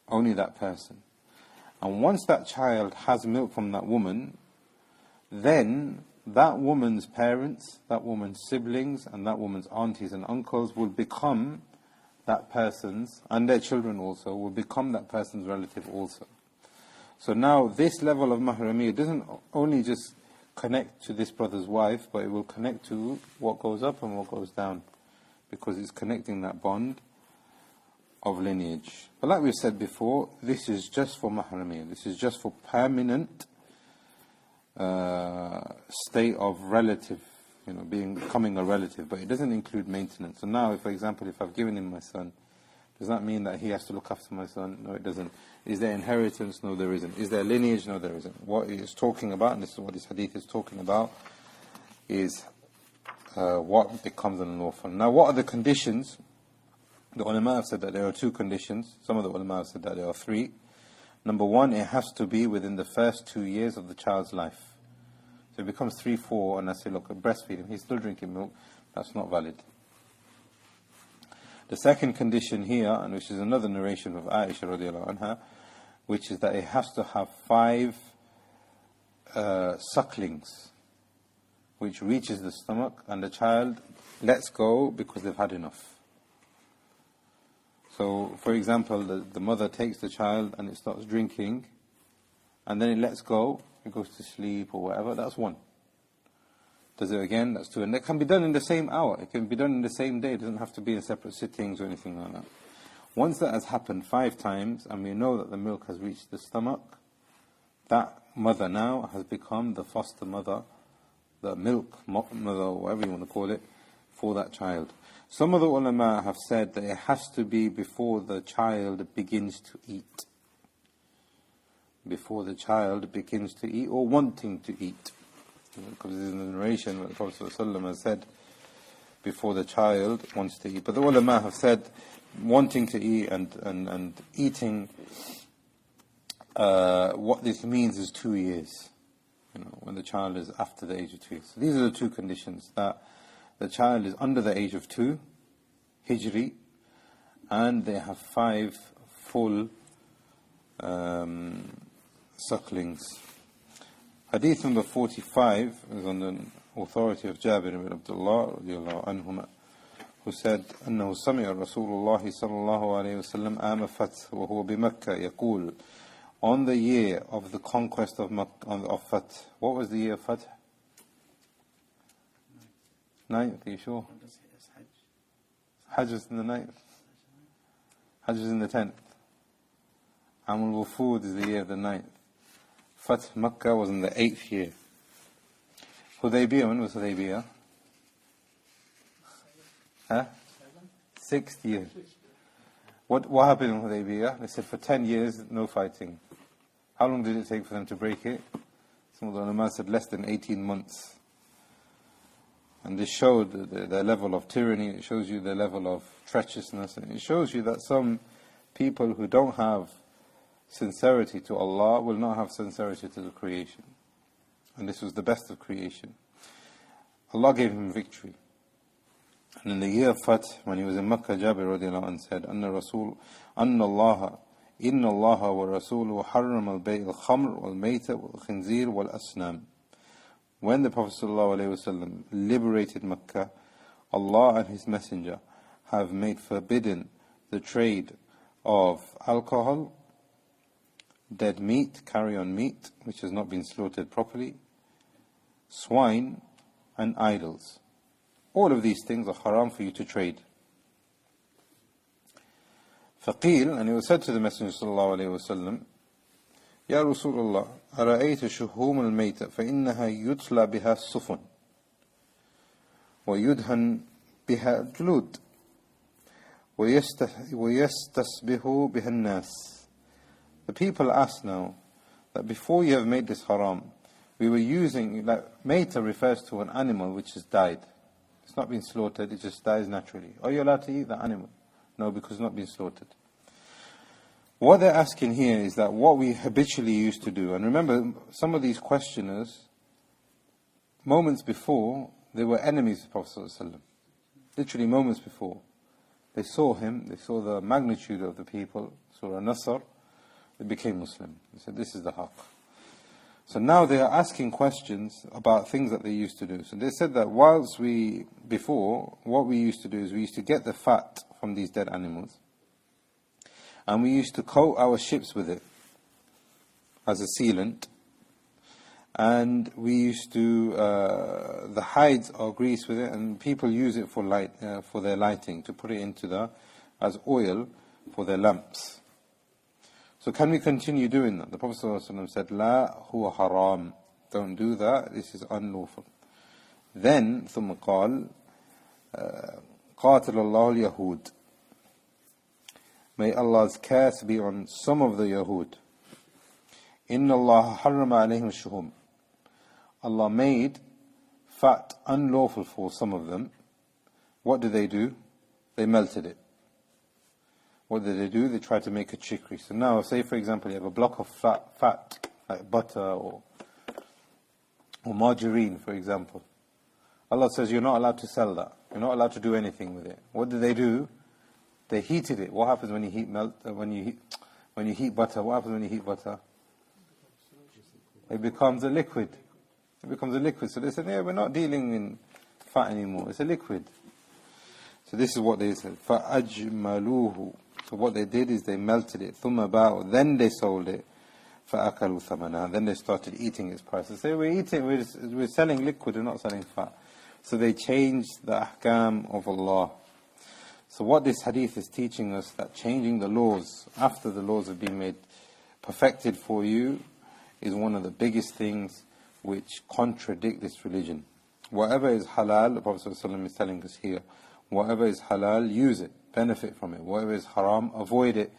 Only that person. And once that child has milk from that woman, then that woman's parents, that woman's siblings, and that woman's aunties and uncles will become that person's, and their children also, will become that person's relative also. So now this level of mahramiyah doesn't only just connect to this brother's wife, but it will connect to what goes up and what goes down, because it's connecting that bond of lineage. But like we've said before, this is just for mahramiyah. This is just for permanent state of relative, becoming a relative, but it doesn't include maintenance. So now, for example, if I've given him my son, does that mean that he has to look after my son? No, it doesn't. Is there inheritance? No, there isn't. Is there lineage? No, there isn't. What he is talking about, and this is what this hadith is talking about, is what becomes an orphan. Now, what are the conditions? The ulama have said that there are two conditions. Some of the ulama have said that there are three. Number one, it has to be within the first 2 years of the child's life. So it becomes 3, 4, and I say, look, I breastfeed him, he's still drinking milk. That's not valid. The second condition here, and which is another narration of Aisha radiallahu anha, which is that it has to have 5 sucklings, which reaches the stomach, and the child lets go because they've had enough. So, for example, the mother takes the child and it starts drinking, and then it lets go, it goes to sleep or whatever, that's one. Does it again, that's two. And that can be done in the same hour, it can be done in the same day, it doesn't have to be in separate sittings or anything like that. Once that has happened 5 times, and we know that the milk has reached the stomach, that mother now has become the foster mother, the milk mother, or whatever you want to call it, for that child. Some of the ulama have said that it has to be before the child begins to eat. Before the child begins to eat, or wanting to eat. Because there's a narration where the Prophet ﷺ has said, before the child wants to eat. But the ulama have said, wanting to eat and eating, what this means is 2 years. When the child is after the age of 2 years. So these are the 2 conditions, that the child is under the age of 2, Hijri, and they have 5 full sucklings. Hadith number 45 is on the authority of Jabir ibn Abdullah radiallahu anhuma, who said, أنه سمع رسول الله صلى الله عليه وسلم عام فتح وهو بمكة يقول, on the year of the conquest of Fath. What was the year of Fath? 9th, are you sure? Hajj was in the 9th. Hajj was in the 10th. Amul Wufud is the year of the 9th. Fath Makkah was in the 8th year. Hudaybiyah, when was Hudaybiyah? 6th year. What happened in Hudaybiyah? They said for 10 years, no fighting. How long did it take for them to break it? Some of the ulama said less than 18 months. And this showed the level of tyranny, it shows you the level of treacherousness, and it shows you that some people who don't have sincerity to Allah will not have sincerity to the creation. And this was the best of creation. Allah gave him victory. And in the year of Fath, when he was in Makkah, Jabir radiallahu anhu said, Anna Allah, Inna Allah wa Rasuluhu harram al-bay' al-khamr wal-mayta wal-khinzir wal-asnam. When the Prophet ﷺ liberated Makkah, Allah and His Messenger have made forbidden the trade of alcohol, dead meat, carrion meat, which has not been slaughtered properly, swine, and idols. All of these things are haram for you to trade. فقيل, and it was said to the Messenger sallallahu alayhi wa sallam, يا رسول الله أرأيت شحوم الميتة فإنها يتلى بها السفن ويدهن بها الجلود ويستصبح بها الناس. The people ask now that before you have made this haram, we were using, like, Mayta refers to an animal which has died. It's not been slaughtered, it just dies naturally. Are you allowed to eat that animal? No, because it's not been slaughtered. What they're asking here is that what we habitually used to do, and remember, some of these questioners, moments before, they were enemies of the Prophet ﷺ. Literally moments before. They saw him, they saw the magnitude of the people, Surah Nasr, they became Muslim. They said, this is the haqq. So now they are asking questions about things that they used to do. So they said that before, what we used to do is we used to get the fat from these dead animals, and we used to coat our ships with it as a sealant, and we used to, the hides are greased with it, and people use it for their lighting, to put it as oil for their lamps. So can we continue doing that? The Prophet ﷺ said, La huwa haram. Don't do that, this is unlawful. Then, ثم قال, قاتل الله اليهود. May Allah's curse be on some of the Yahud. Inna Allah harrama alayhim shuhum. Allah made fat unlawful for some of them. What did they do? They melted it. What did they do? They tried to make a chicory. So now, say for example, you have a block of fat like butter or margarine, for example. Allah says you're not allowed to sell that. You're not allowed to do anything with it. What did they do? They heated it. What happens when you heat butter? What happens when you heat butter? it becomes a liquid. It becomes a liquid. So they said, yeah, we're not dealing in fat anymore. It's a liquid. So this is what they said. فَأَجْمَلُوهُ. So what they did is they melted it. ثُمَّ بَاعُوا. Then they sold it. فَأَكَلُوا ثَمَنَهُ. Then they started eating its price. They say, we're selling liquid, we're not selling fat. So they changed the ahkam of Allah. So what this hadith is teaching us, that changing the laws after the laws have been made perfected for you, is one of the biggest things which contradict this religion. Whatever is halal, the Prophet ﷺ is telling us here, whatever is halal, use it, benefit from it. Whatever is haram, avoid it,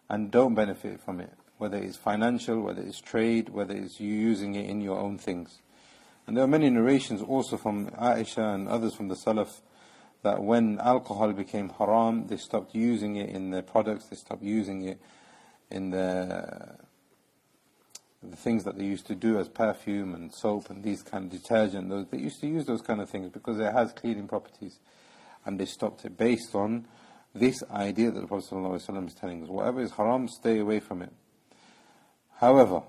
and don't benefit from it. Whether it's financial, whether it's trade, whether it's you using it in your own things. And there are many narrations also from Aisha and others from the Salaf, that when alcohol became haram, they stopped using it in their products, they stopped using it in the things that they used to do as perfume and soap and these kind of detergent. They used to use those kind of things because it has cleaning properties. And they stopped it based on this idea that the Prophet ﷺ is telling us. Whatever is haram, stay away from it. However,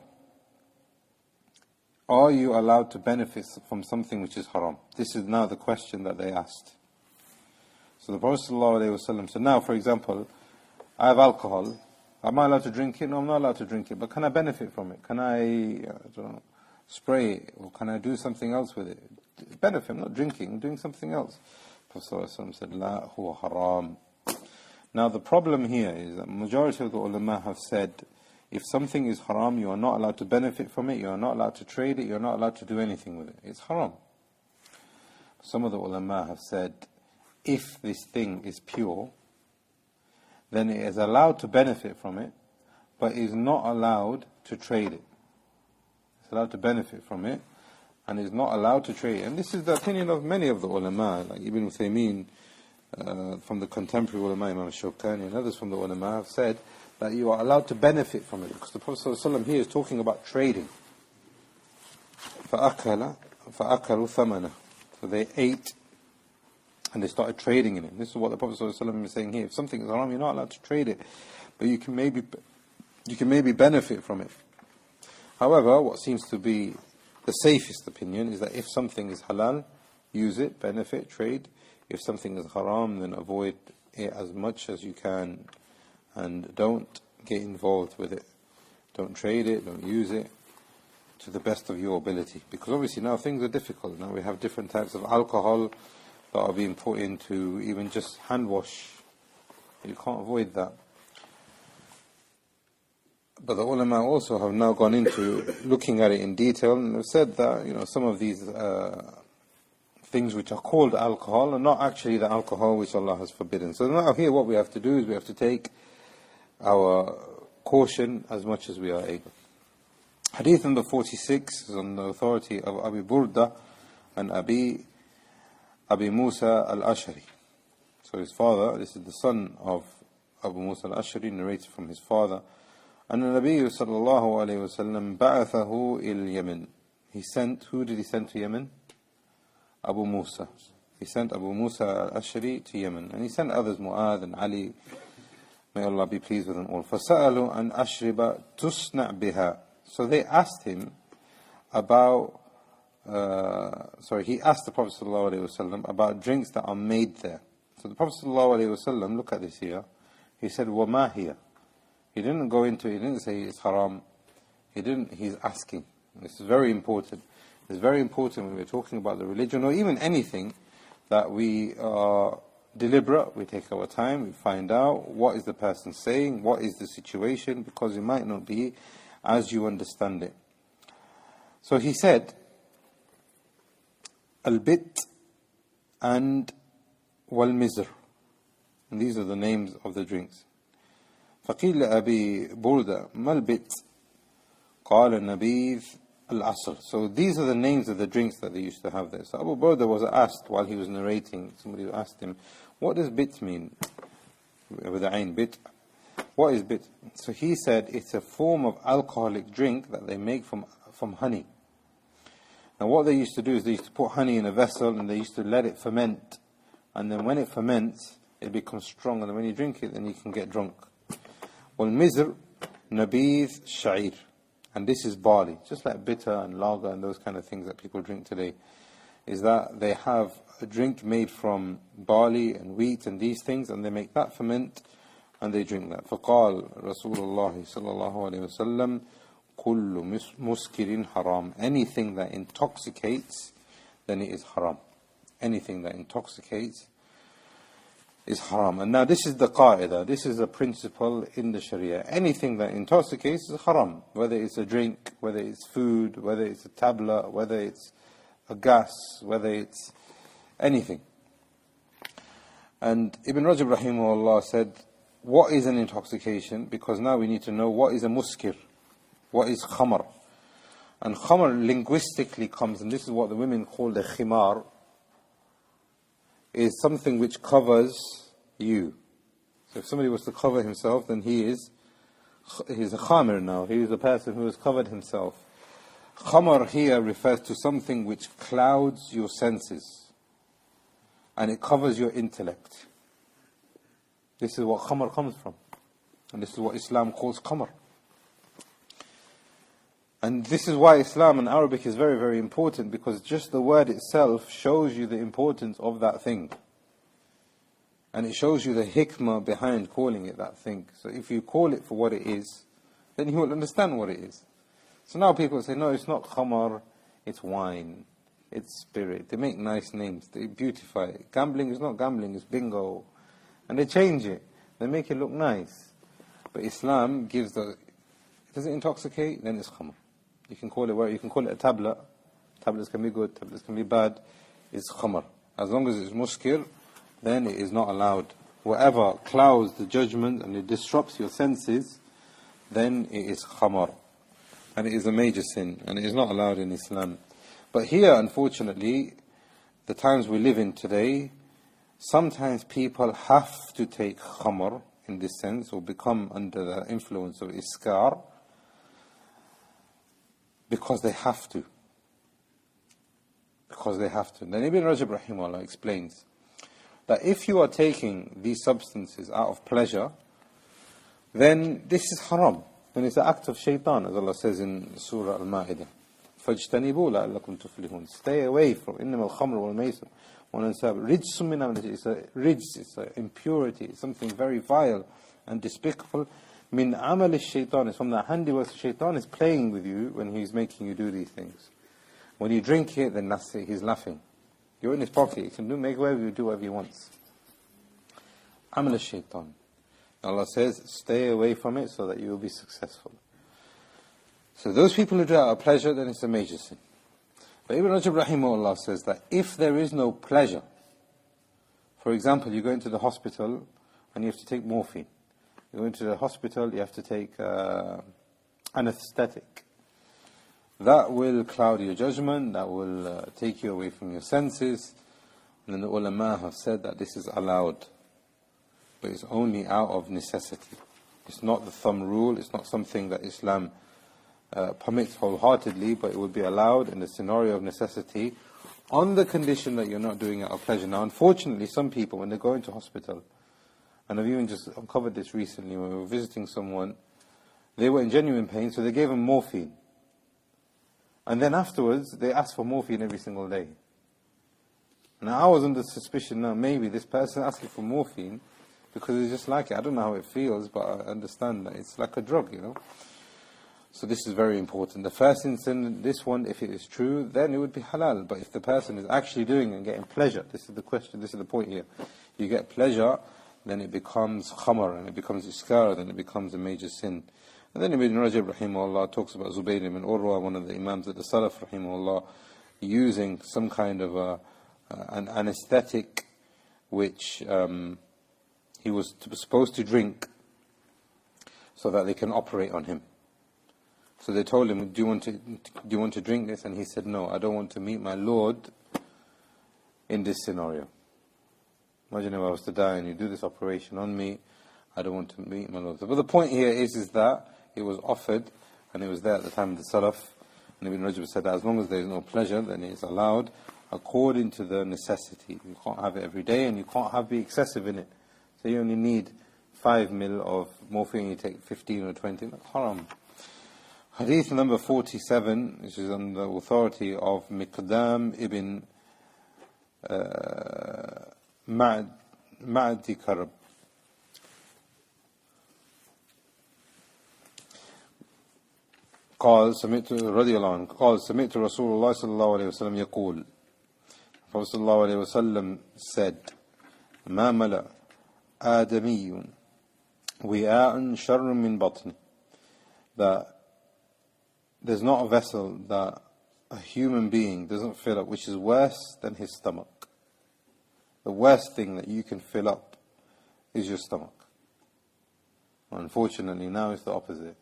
are you allowed to benefit from something which is haram? This is now the question that they asked. So the Prophet ﷺ said, now for example, I have alcohol. Am I allowed to drink it? No, I'm not allowed to drink it. But can I benefit from it? Can I don't know, spray it? Or can I do something else with it? Benefit, I'm not drinking, I'm doing something else. Prophet ﷺ said, La huwa haram. Now the problem here is that majority of the ulama have said, if something is haram, you are not allowed to benefit from it, you are not allowed to trade it, you are not allowed to do anything with it. It's haram. Some of the ulama have said, if this thing is pure, then it is allowed to benefit from it, but is not allowed to trade it. It's allowed to benefit from it, and is not allowed to trade it. And this is the opinion of many of the ulama, like Ibn Uthaymeen, from the contemporary ulama, Imam Shawkani, and others from the ulama have said that you are allowed to benefit from it, because the Prophet ﷺ here is talking about trading. فَأَكَلُوا ثَمَنَهُ. So they ate and they started trading in it. This is what the Prophet ﷺ is saying here. If something is haram, you're not allowed to trade it, but you can maybe benefit from it. However, what seems to be the safest opinion is that if something is halal, use it, benefit, trade. If something is haram, then avoid it as much as you can, and don't get involved with it. Don't trade it, don't use it to the best of your ability. Because obviously now things are difficult. Now we have different types of alcohol that are being put into even just hand wash. You can't avoid that. But the ulama also have now gone into looking at it in detail, and have said that some of these things which are called alcohol are not actually the alcohol which Allah has forbidden. So now here what we have to do is we have to take our caution as much as we are able. Hadith number 46 is on the authority of Abi Burda and Abi Musa al-Ashari. So his father, this is the son of Abu Musa al-Ashari, narrated from his father. And the Nabi sallallahu alayhi wa sallam ba'athahu il Yemen. Who did he send to Yemen? Abu Musa. He sent Abu Musa al-Ashari to Yemen. And he sent others, Mu'adh and Ali. May Allah be pleased with them all. فَسَأَلُوا أَنْ أَشْرِبَ تُصْنَعْ بِهَا. So they asked him about, he asked the Prophet ﷺ about drinks that are made there. So the Prophet ﷺ, look at this here, he said, وَمَا هِيَ. He didn't go into it, he didn't say it's haram. He's asking. This is very important. It's very important when we're talking about the religion, or even anything, that we are deliberate, we take our time, we find out what is the person saying, what is the situation, because it might not be as you understand it. So he said, Al-Bit and Wal-Mizr. And these are the names of the drinks. فقيل لأبي بردة ما البت قال النبيذ العصر. So these are the names of the drinks that they used to have there. So Abu Burda was asked while he was narrating, somebody asked him, what does bit mean? With the ain, bit. What is bit? So he said it's a form of alcoholic drink that they make from honey. Now what they used to do is they used to put honey in a vessel and they used to let it ferment. And then when it ferments, it becomes strong. And then when you drink it, then you can get drunk. والمزر نبيذ شعير. and this is barley, just like bitter and lager and those kind of things that people drink today, is that they have a drink made from barley and wheat and these things, and they make that ferment and they drink that. فقال رسول الله صلى الله عليه وسلم كل مسكر حرام. Anything that intoxicates, then it is haram. Anything that intoxicates is haram. And now this is the qaida, this is a principle in the Sharia. Anything that intoxicates is haram. Whether it's a drink, whether it's food, whether it's a tablet, whether it's a gas, whether it's anything. And Ibn Rajab rahimahullah said, what is an intoxication? Because now we need to know what is a muskir, what is khamar. And khamar linguistically comes, and this is what the women call the khimar, is something which covers you. So if somebody was to cover himself, then he's a khamir now. He is a person who has covered himself. Khamar here refers to something which clouds your senses and it covers your intellect. This is what khamar comes from. And this is what Islam calls khamar. And this is why Islam in Arabic is very, very important, because just the word itself shows you the importance of that thing. And it shows you the hikmah behind calling it that thing. So if you call it for what it is, then you will understand what it is. So now people say, no, it's not khamar, it's wine, it's spirit. They make nice names, they beautify it. Gambling is not gambling, it's bingo. And they change it, they make it look nice. But Islam gives does it intoxicate? Then it's khamar. You can call it a tablet. Tablets can be good, tablets can be bad. It's khamar. As long as it's muskir, then it is not allowed. Whatever clouds the judgment and it disrupts your senses, then it is khamar. And it is a major sin, and it is not allowed in Islam. But here, unfortunately, the times we live in today, sometimes people have to take khamar in this sense, or become under the influence of iskar, because they have to. Because they have to. Then Ibn Rajab rahimahullah explains that if you are taking these substances out of pleasure, then this is haram. Then it's an act of shaitan, as Allah says in Surah Al-Ma'idah. فَاجْتَنِبُوا لَعَلَّكُمْ تُفْلِحُونَ. Stay away from إِنَّمَا الْخَمْرُ وَالْمَيْسِرُ وَالْأَنْصَابُ رِجْسٌ مِّنْ عَمَلِ Rijs, it's an impurity, it's something very vile and despicable. Min amal shaitan, is from the handiwork. Shaitan is playing with you when he's making you do these things. When you drink it, then that's it, he's laughing. You're in his pocket, he can make whatever you do, whatever he wants. Amal shaitan. Allah says, stay away from it so that you will be successful. So those people who do it out of pleasure, then it's a major sin. But Ibn Rajab rahimahullah says that if there is no pleasure, for example, you go into the hospital and you have to take morphine. You go into the hospital, you have to take anesthetic. That will cloud your judgment, that will take you away from your senses. And then the ulama have said that this is allowed, but it's only out of necessity. It's not the thumb rule, it's not something that Islam permits wholeheartedly, but it would be allowed in the scenario of necessity, on the condition that you're not doing it out of pleasure. Now, unfortunately, some people, when they go into hospital, and I've even just uncovered this recently when we were visiting someone, they were in genuine pain, so they gave them morphine. And then afterwards, they asked for morphine every single day. Now, I was under suspicion, now maybe this person asking for morphine because they just like it. I don't know how it feels, but I understand that it's like a drug, you know. So this is very important. The first instance, this one, if it is true, then it would be halal. But if the person is actually doing it and getting pleasure, this is the question, this is the point here. You get pleasure, then it becomes khamar, and it becomes iskar, then it becomes a major sin. And then Ibn Rajab rahimahullah talks about Zubayr ibn Urwa, one of the imams of the Salaf rahimahullah, using some kind of an anesthetic which he was supposed to drink so that they can operate on him. So they told him, do you want to drink this? And he said, no, I don't want to meet my Lord in this scenario. Imagine if I was to die and you do this operation on me, I don't want to meet my Lord. But the point here is that it was offered, and it was there at the time of the Salaf. And Ibn Rajab said that as long as there is no pleasure, then it is allowed according to the necessity. You can't have it every day, and you can't be excessive in it. So you only need 5 ml of morphine, you take 15 or 20, that's haram. Hadith number 47, which is on the authority of Miqdam ibn Ma'di Karab. قال سمعت رضي الله عنه قال سمعت رسول الله صلى الله عليه وسلم يقول, Prophet صلى الله عليه وسلم said, ما ملأ آدمي وعاء شر من بطن, that there's not a vessel that a human being doesn't fill up which is worse than his stomach. The worst thing that you can fill up is your stomach. Unfortunately, now it's the opposite.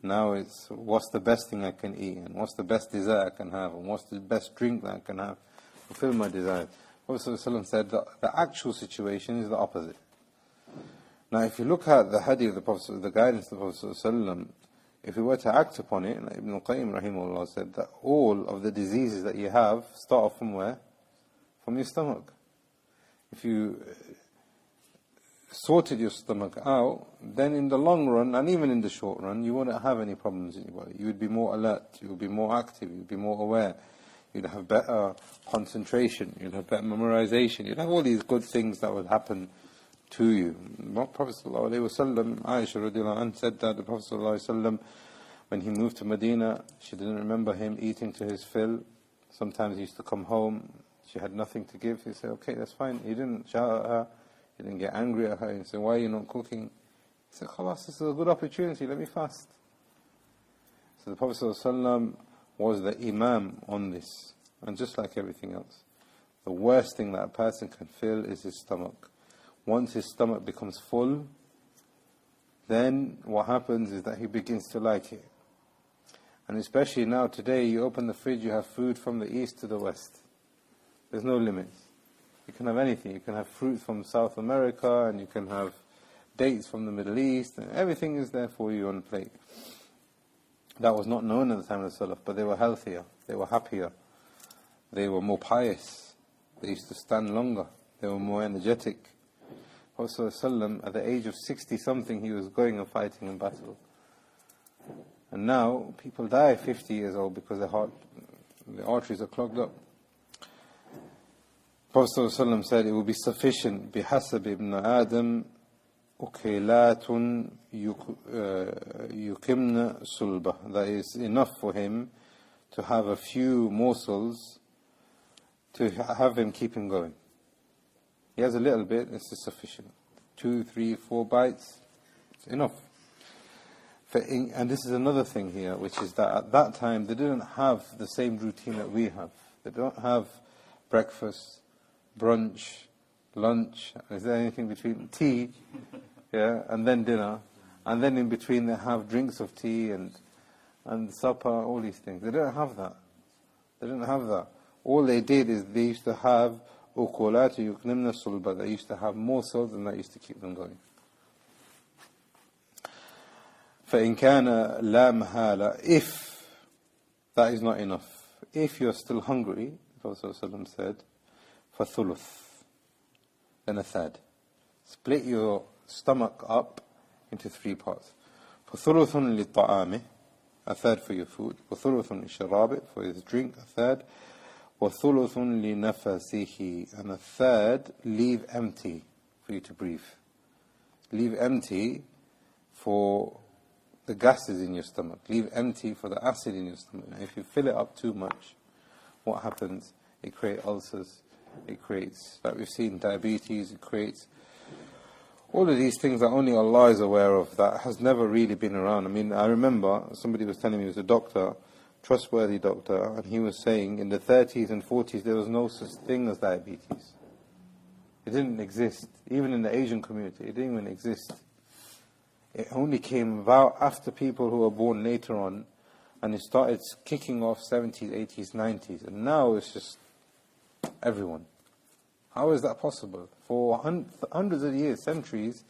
Now it's, what's the best thing I can eat, and what's the best dessert I can have, and what's the best drink that I can have, fulfill my desires. Prophet ﷺ said that the actual situation is the opposite. Now if you look at the hadith of the Prophet, the guidance of the Prophet ﷺ, if we were to act upon it, like Ibn al-Qayyim rahimahullah said that all of the diseases that you have start off from where? From your stomach. If you sorted your stomach out, then in the long run, and even in the short run, you wouldn't have any problems in your body. You would be more alert, you would be more active, you would be more aware, you'd have better concentration, you'd have better memorization, you'd have all these good things that would happen to you. Prophet ﷺ, Aisha radiallahu anha said that the Prophet ﷺ, when he moved to Medina, she didn't remember him eating to his fill. Sometimes he used to come home, she had nothing to give. He said, okay, that's fine. He didn't shout at her, he didn't get angry at her. He said, why are you not cooking? He said, khalas, this is a good opportunity, let me fast. So the Prophet ﷺ was the imam on this. And just like everything else, the worst thing that a person can fill is his stomach. Once his stomach becomes full, then what happens is that he begins to like it. And especially now today, you open the fridge, you have food from the east to the west. There's no limits. You can have anything. You can have fruit from South America, and you can have dates from the Middle East, and everything is there for you on the plate. That was not known at the time of the Salaf, but they were healthier, they were happier, they were more pious, they used to stand longer, they were more energetic. Prophet ﷺ, at the age of 60-something, he was going and fighting in battle. And now, people die 50 years old because the arteries are clogged up. Prophet ﷺ said, it will be sufficient, بِحَسَبِ ibn Adam ukilatun yukimna sulba. That is enough for him to have a few morsels to have him keep him going. He has a little bit, it's sufficient. 2, 3, 4 bites, it's enough. And this is another thing here, which is that at that time they didn't have the same routine that we have. They don't have breakfast, brunch, lunch, is there anything between? Tea, yeah, and then dinner. And then in between they have drinks of tea and supper, all these things. They didn't have that. They didn't have that. All they did is they used to have ukulatu yuknimna sulba. They used to have morsels, and that used to keep them going. فَإِنْ كَانَ لَا مَحَالَ. If that is not enough, if you're still hungry, the Prophet ﷺ said, فَثُلُث, then a third. Split your stomach up into 3 parts. فَثُلُثٌ لِلطَّعَامِ, a third for your food. وَثُلُثٌ لِلشَّرَابِ, for his drink, a third. وَثُلُثٌ لِنَفَسِهِ, and a third leave empty for you to breathe. Leave empty for the gases in your stomach. Leave empty for the acid in your stomach. And if you fill it up too much, what happens? It creates ulcers. It creates, like we've seen, diabetes. It creates all of these things that only Allah is aware of, that has never really been around. I mean, I remember somebody was telling me, he was a doctor, trustworthy doctor, and he was saying in the 30s and 40s there was no such thing as diabetes. It didn't exist. Even in the Asian community, it didn't even exist. It only came about after people who were born later on, and it started kicking off 70s, 80s, 90s, and now it's just everyone. How is that possible? For hundreds of years, centuries,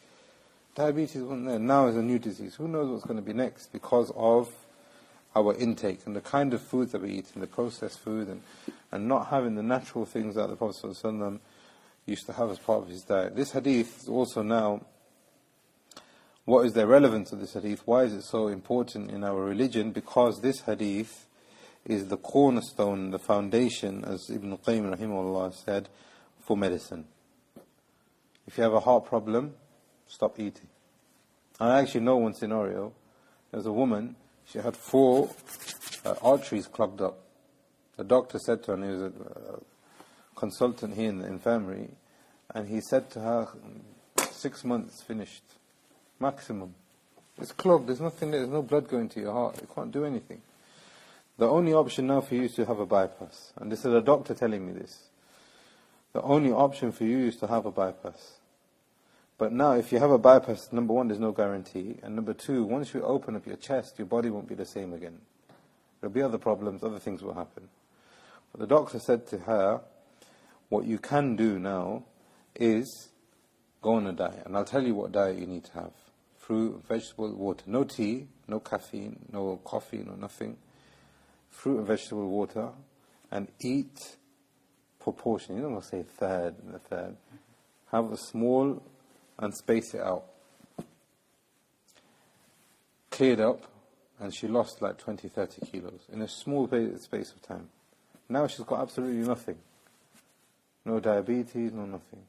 diabetes wasn't there. Now is a new disease. Who knows what's going to be next because of our intake and the kind of foods that we eat and the processed food and not having the natural things that the Prophet ﷺ used to have as part of his diet. This hadith is also now What is the relevance of this hadith? Why is it so important in our religion? Because this hadith is the cornerstone, the foundation, as Ibn Qayyim rahimahullah said, for medicine. If you have a heart problem, stop eating. I actually know one scenario. There's a woman, she had 4 arteries clogged up. The doctor said to her, and he was a consultant here in the infirmary, and he said to her, 6 months finished, maximum. It's clogged, there's nothing there, there's no blood going to your heart, you can't do anything. The only option now for you is to have a bypass. And this is a doctor telling me this. The only option for you is to have a bypass. But now, if you have a bypass, number 1, there's no guarantee. And number 2, once you open up your chest, your body won't be the same again. There'll be other problems, other things will happen. But the doctor said to her, what you can do now is go on a diet. And I'll tell you what diet you need to have. Fruit, vegetable, water. No tea, no caffeine, no coffee, no nothing. Fruit and vegetable, water. And eat proportion. You don't want to say a third and a third. Have a small and space it out. Cleared up, and she lost like 20, 30 kilos in a small space of time. Now she's got absolutely nothing. No diabetes, no nothing.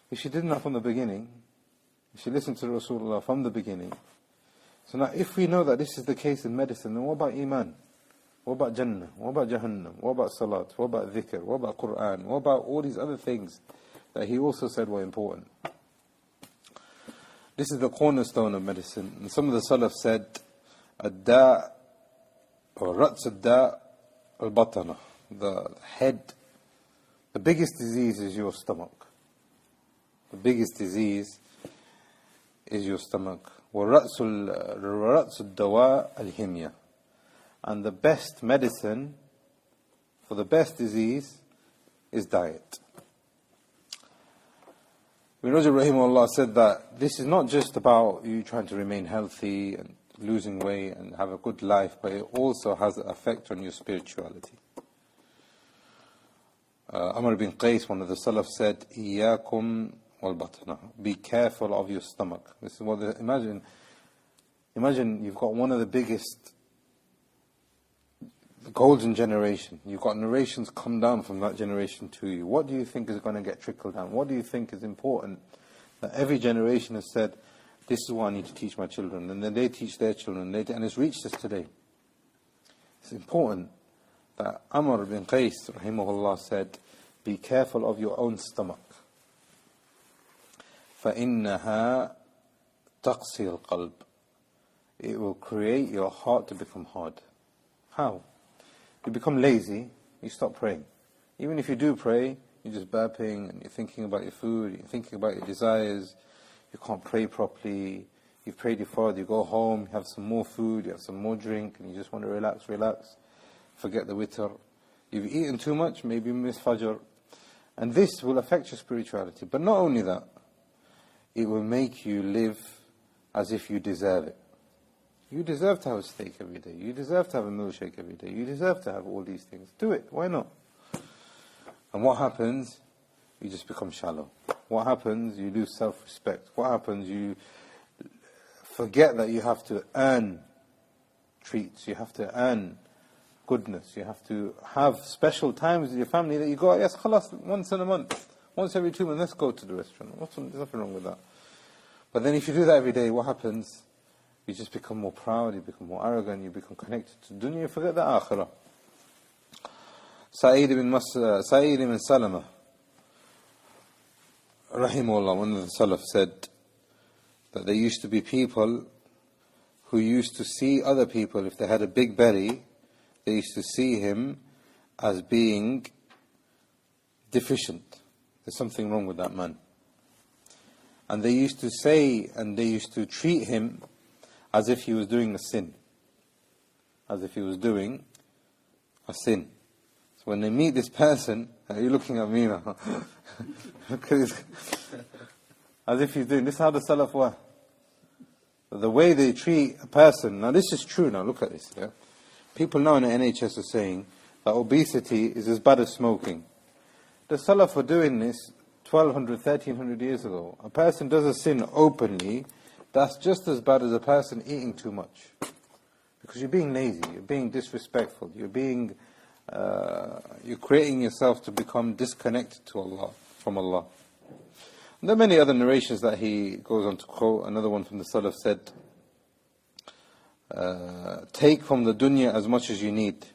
If she did that from the beginning, if she listened to Rasulullah from the beginning, so now if we know that this is the case in medicine, then what about Iman? What about Jannah? What about Jahannam? What about Salat? What about Dhikr? What about Quran? What about all these other things that he also said were important? This is the cornerstone of medicine. And some of the Salaf said, Ad-da' or Rats ad-da' al-batana. The head, the biggest disease is your stomach. The biggest disease is your stomach. وَرَأْسُ الدَّوَاء الْهِمْيَةِ. And the best medicine for the best disease is diet. Ibn Rajab rahimahullah said that this is not just about you trying to remain healthy and losing weight and have a good life, but it also has an effect on your spirituality. Amr bin Qais, one of the Salaf, said, إِيَّاكُمْ وَالْبَطْنَةِ. Be careful of your stomach. This is what imagine you've got one of the biggest, the golden generation. You've got narrations come down from that generation to you. What do you think is going to get trickled down? What do you think is important? That every generation has said, this is what I need to teach my children. And then they teach their children. And it's reached us today. It's important that Amr bin Qais, rahimahullah, said, be careful of your own stomach. فَإِنَّهَا تَقْسِي الْقَلْبِ. It will create your heart to become hard. How? You become lazy, you stop praying. Even if you do pray, you're just burping and you're thinking about your food, you're thinking about your desires, you can't pray properly, you've prayed your fard, you go home, you have some more food, you have some more drink, and you just want to relax, forget the witr. You've eaten too much, maybe you miss Fajr. And this will affect your spirituality. But not only that, it will make you live as if you deserve it. You deserve to have a steak every day. You deserve to have a milkshake every day. You deserve to have all these things. Do it. Why not? And what happens? You just become shallow. What happens? You lose self-respect. What happens? You forget that you have to earn treats. You have to earn goodness. You have to have special times with your family that you go, yes, khalas, once in a month. Once every 2 months, let's go to the restaurant. There's nothing wrong with that. But then if you do that every day, what happens? You just become more proud, you become more arrogant, you become connected to dunya, you forget the akhirah. Sa'id ibn Salama, rahimahullah, one of the Salaf, said that there used to be people who used to see other people, if they had a big belly, they used to see him as being deficient. There's something wrong with that man. And they used to say, and they used to treat him as if he was doing a sin. As if he was doing a sin. So when they meet this person, are you looking at me now? As if he's doing, this is how the Salaf were. The way they treat a person, now this is true now, look at this. Yeah? People now in the NHS are saying that obesity is as bad as smoking. The Salaf were doing this 1200, 1300 years ago. A person does a sin openly, That's just as bad as a person eating too much. Because you're being lazy, you're being disrespectful, you're creating yourself to become disconnected to Allah, from Allah. And there are many other narrations that he goes on to quote. Another one from the Salaf said, take from the dunya as much as you need.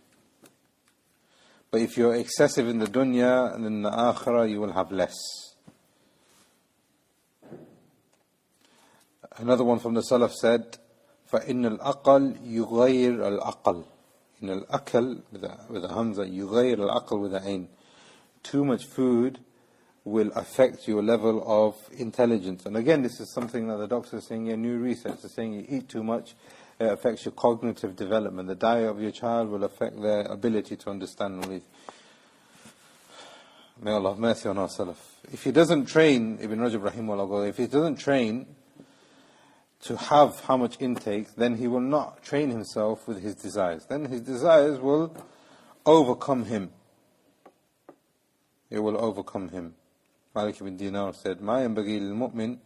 But if you're excessive in the dunya, and in the akhirah you will have less. Another one from the Salaf said, فَإِنَّ الْأَقَلْ يُغَيِّرُ الْأَقَلْ. In al-akal, with a hamza, يُغَيِّرُ الْأَقَلْ with a ain. Too much food will affect your level of intelligence. And again, this is something that the doctors are saying, new research is saying you eat too much, it affects your cognitive development. The diet of your child will affect their ability to understand and read. May Allah have mercy on our Salaf. If he doesn't train, Ibn Rajab rahimahullah, if he doesn't train to have how much intake, then he will not train himself with his desires. Then his desires will overcome him. It will overcome him. Malik ibn Dinar said, مَا يَنْبَغِي لِلْمُؤْمِنِ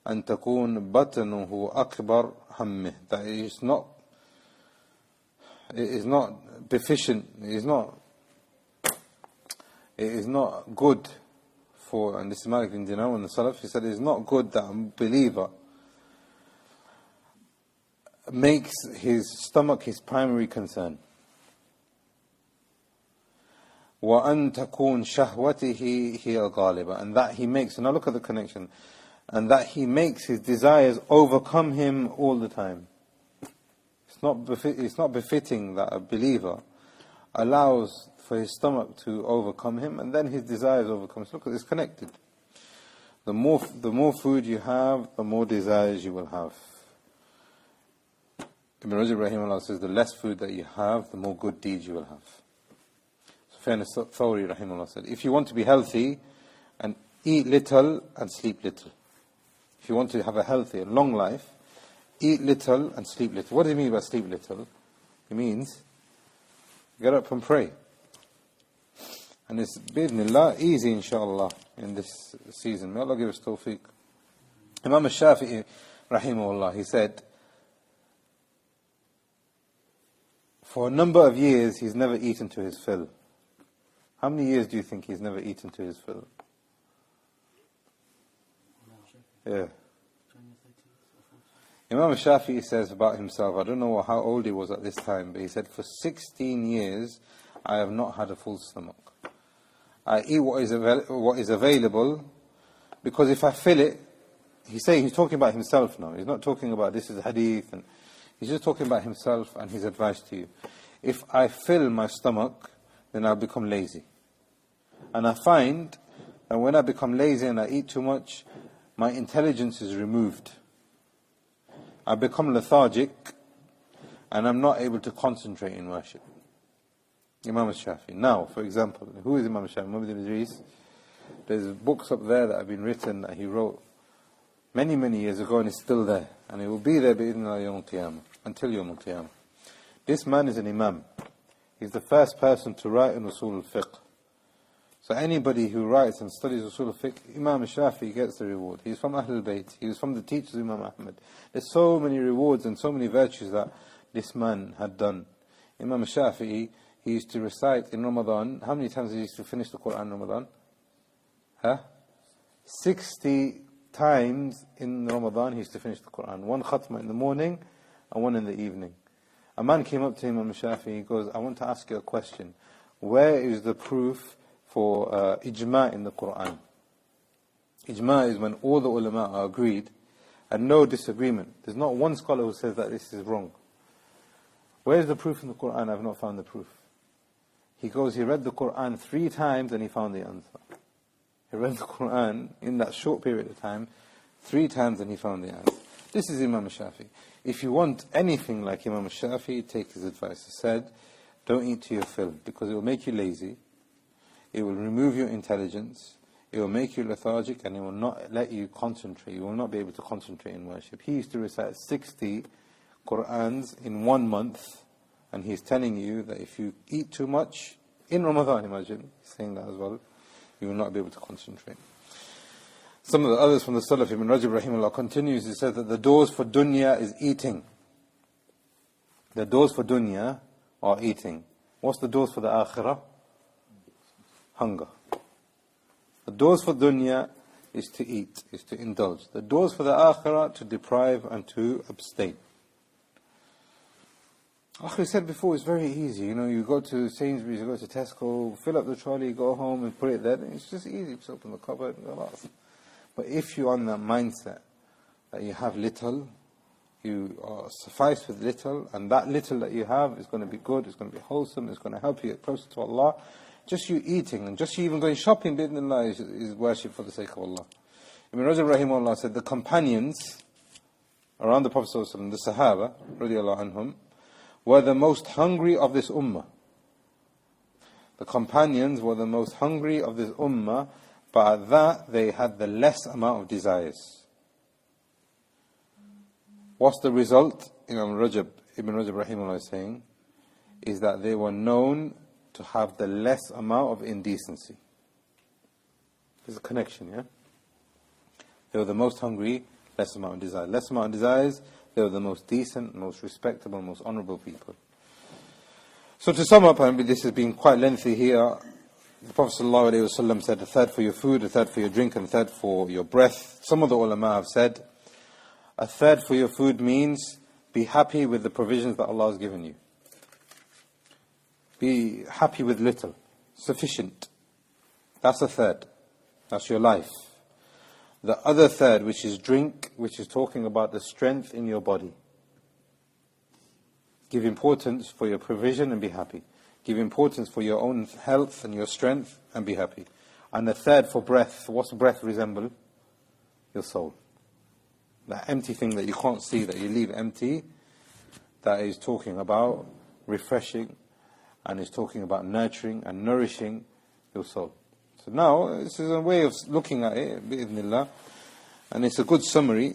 أَن تَكُونَ بَطْنُهُ أَكْبَرْ هَمِّهِ. That it is not deficient, it is not good for, and this is Malik ibn Dinar and the Salaf, he said it is not good that a believer makes his stomach his primary concern. وَأَن تَكُونْ شَهْوَتِهِ هِيَ الْغَالِبَةِ. And that he makes, and now look at the connection, and that he makes his desires overcome him all the time. It's not befitting that a believer allows for his stomach to overcome him, and then his desires overcome. So look, it's connected. The more food you have, the more desires you will have. Ibn Rajab rahimahullah says, the less food that you have, the more good deeds you will have. Sufyan al-Thawri rahimahullah said, if you want to be healthy, and eat little and sleep little. If you want to have a healthy and long life, eat little and sleep little. What do you mean by sleep little? It means get up and pray. And it's bi'idhnillah easy inshallah in this season. May Allah give us tawfiq. Imam al-Shafi'i rahimahullah, he said, for a number of years he's never eaten to his fill. How many years do you think he's never eaten to his fill? Yeah. Imam Shafi'i says about himself, I don't know how old he was at this time, but he said, for 16 years I have not had a full stomach. I eat what is available, because if I fill it, he's talking about himself now. He's not talking about this is hadith, and he's just talking about himself and his advice to you. If I fill my stomach, then I'll become lazy. And I find that when I become lazy and I eat too much, my intelligence is removed. I become lethargic, and I'm not able to concentrate in worship. Imam al-Shafi'i. Now, for example, who is Imam al-Shafi'i? Muhammad ibn Idris. There's books up there that have been written that he wrote many, many years ago, and it's still there. And it will be there until Yawm al-Qiyamah. This man is an Imam. He's the first person to write in Usul al-Fiqh. So anybody who writes and studies Usul al-Fiqh, Imam al-Shafi'i gets the reward. He's from Ahlul Bayt. He was from the teachers of Imam Ahmad. There's so many rewards and so many virtues that this man had done. Imam al-Shafi'i, he used to recite in Ramadan. How many times did he used to finish the Quran in Ramadan? 60 times in Ramadan he used to finish the Quran. One khatma in the morning and one in the evening. A man came up to Imam al-Shafi'i, he goes, I want to ask you a question. Where is the proof for ijma' in the Quran? Ijma' is when all the ulama are agreed and no disagreement. There's not one scholar who says that this is wrong. Where is the proof in the Quran? I've not found the proof. He goes, he read the Quran 3 times and he found the answer. He read the Quran in that short period of time 3 times and he found the answer. This is Imam al-Shafi'i. If you want anything like Imam al-Shafi'i, take his advice. He said, don't eat to your fill, because it will make you lazy, it will remove your intelligence, it will make you lethargic, and it will not let you concentrate. You will not be able to concentrate in worship. He used to recite 60 Qur'ans in 1 month, and he's telling you that if you eat too much, in Ramadan, imagine, he's saying that as well, you will not be able to concentrate. Some of the others from the Salaf, Ibn Rajab rahimahullah continues, he said that the doors for dunya is eating. The doors for dunya are eating. What's the doors for the akhirah? Hunger. The doors for dunya is to eat, is to indulge. The doors for the akhirah to deprive and to abstain. Like we said before, it's very easy. You go to Sainsbury's, you go to Tesco, fill up the trolley, go home and put it there. It's just easy. Just open the cupboard and go off. But if you're on that mindset that you have little, you are sufficed with little, and that little that you have is going to be good, it's going to be wholesome, it's going to help you get closer to Allah. Just you eating and just you even going shopping, bi'idhnillah, is worship for the sake of Allah. Ibn Rajab rahimahullah said the companions around the Prophet ﷺ, the Sahaba, radiallahu anhum, were the most hungry of this ummah. The companions were the most hungry of this ummah, but at that they had the less amount of desires. What's the result? Ibn Rajab rahimahullah is saying, is that they were known to have the less amount of indecency. There's a connection, yeah? They were the most hungry, less amount of desire. Less amount of desires, they were the most decent, most respectable, most honourable people. So to sum up, and this has been quite lengthy here, the Prophet ﷺ said a third for your food, a third for your drink, and a third for your breath. Some of the ulama have said, a third for your food means be happy with the provisions that Allah has given you. Be happy with little, sufficient. That's a third. That's your life. The other third, which is drink, which is talking about the strength in your body. Give importance for your provision and be happy. Give importance for your own health and your strength and be happy. And the third for breath. What's breath resemble? Your soul. That empty thing that you can't see, that you leave empty, that is talking about refreshing, and is talking about nurturing and nourishing your soul. So now, this is a way of looking at it, bi'idhnillah, and it's a good summary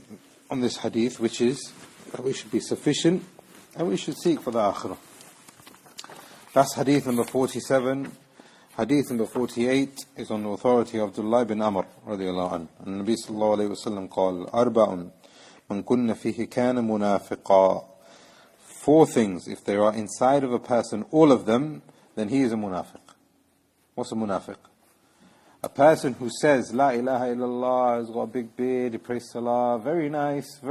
on this hadith, which is that we should be sufficient and we should seek for the akhirah. That's hadith number 47. Hadith number 48 is on the authority of Abdullah bin Amr radiallahu anhu. And Nabi sallallahu alayhi wa sallam called, Arba'un, man kunna fihi kana munafiqa. 4 things, if they are inside of a person, all of them, then he is a munafiq. What's a munafiq? A person who says, La ilaha illallah, has got a big beard, he prays salah, very nice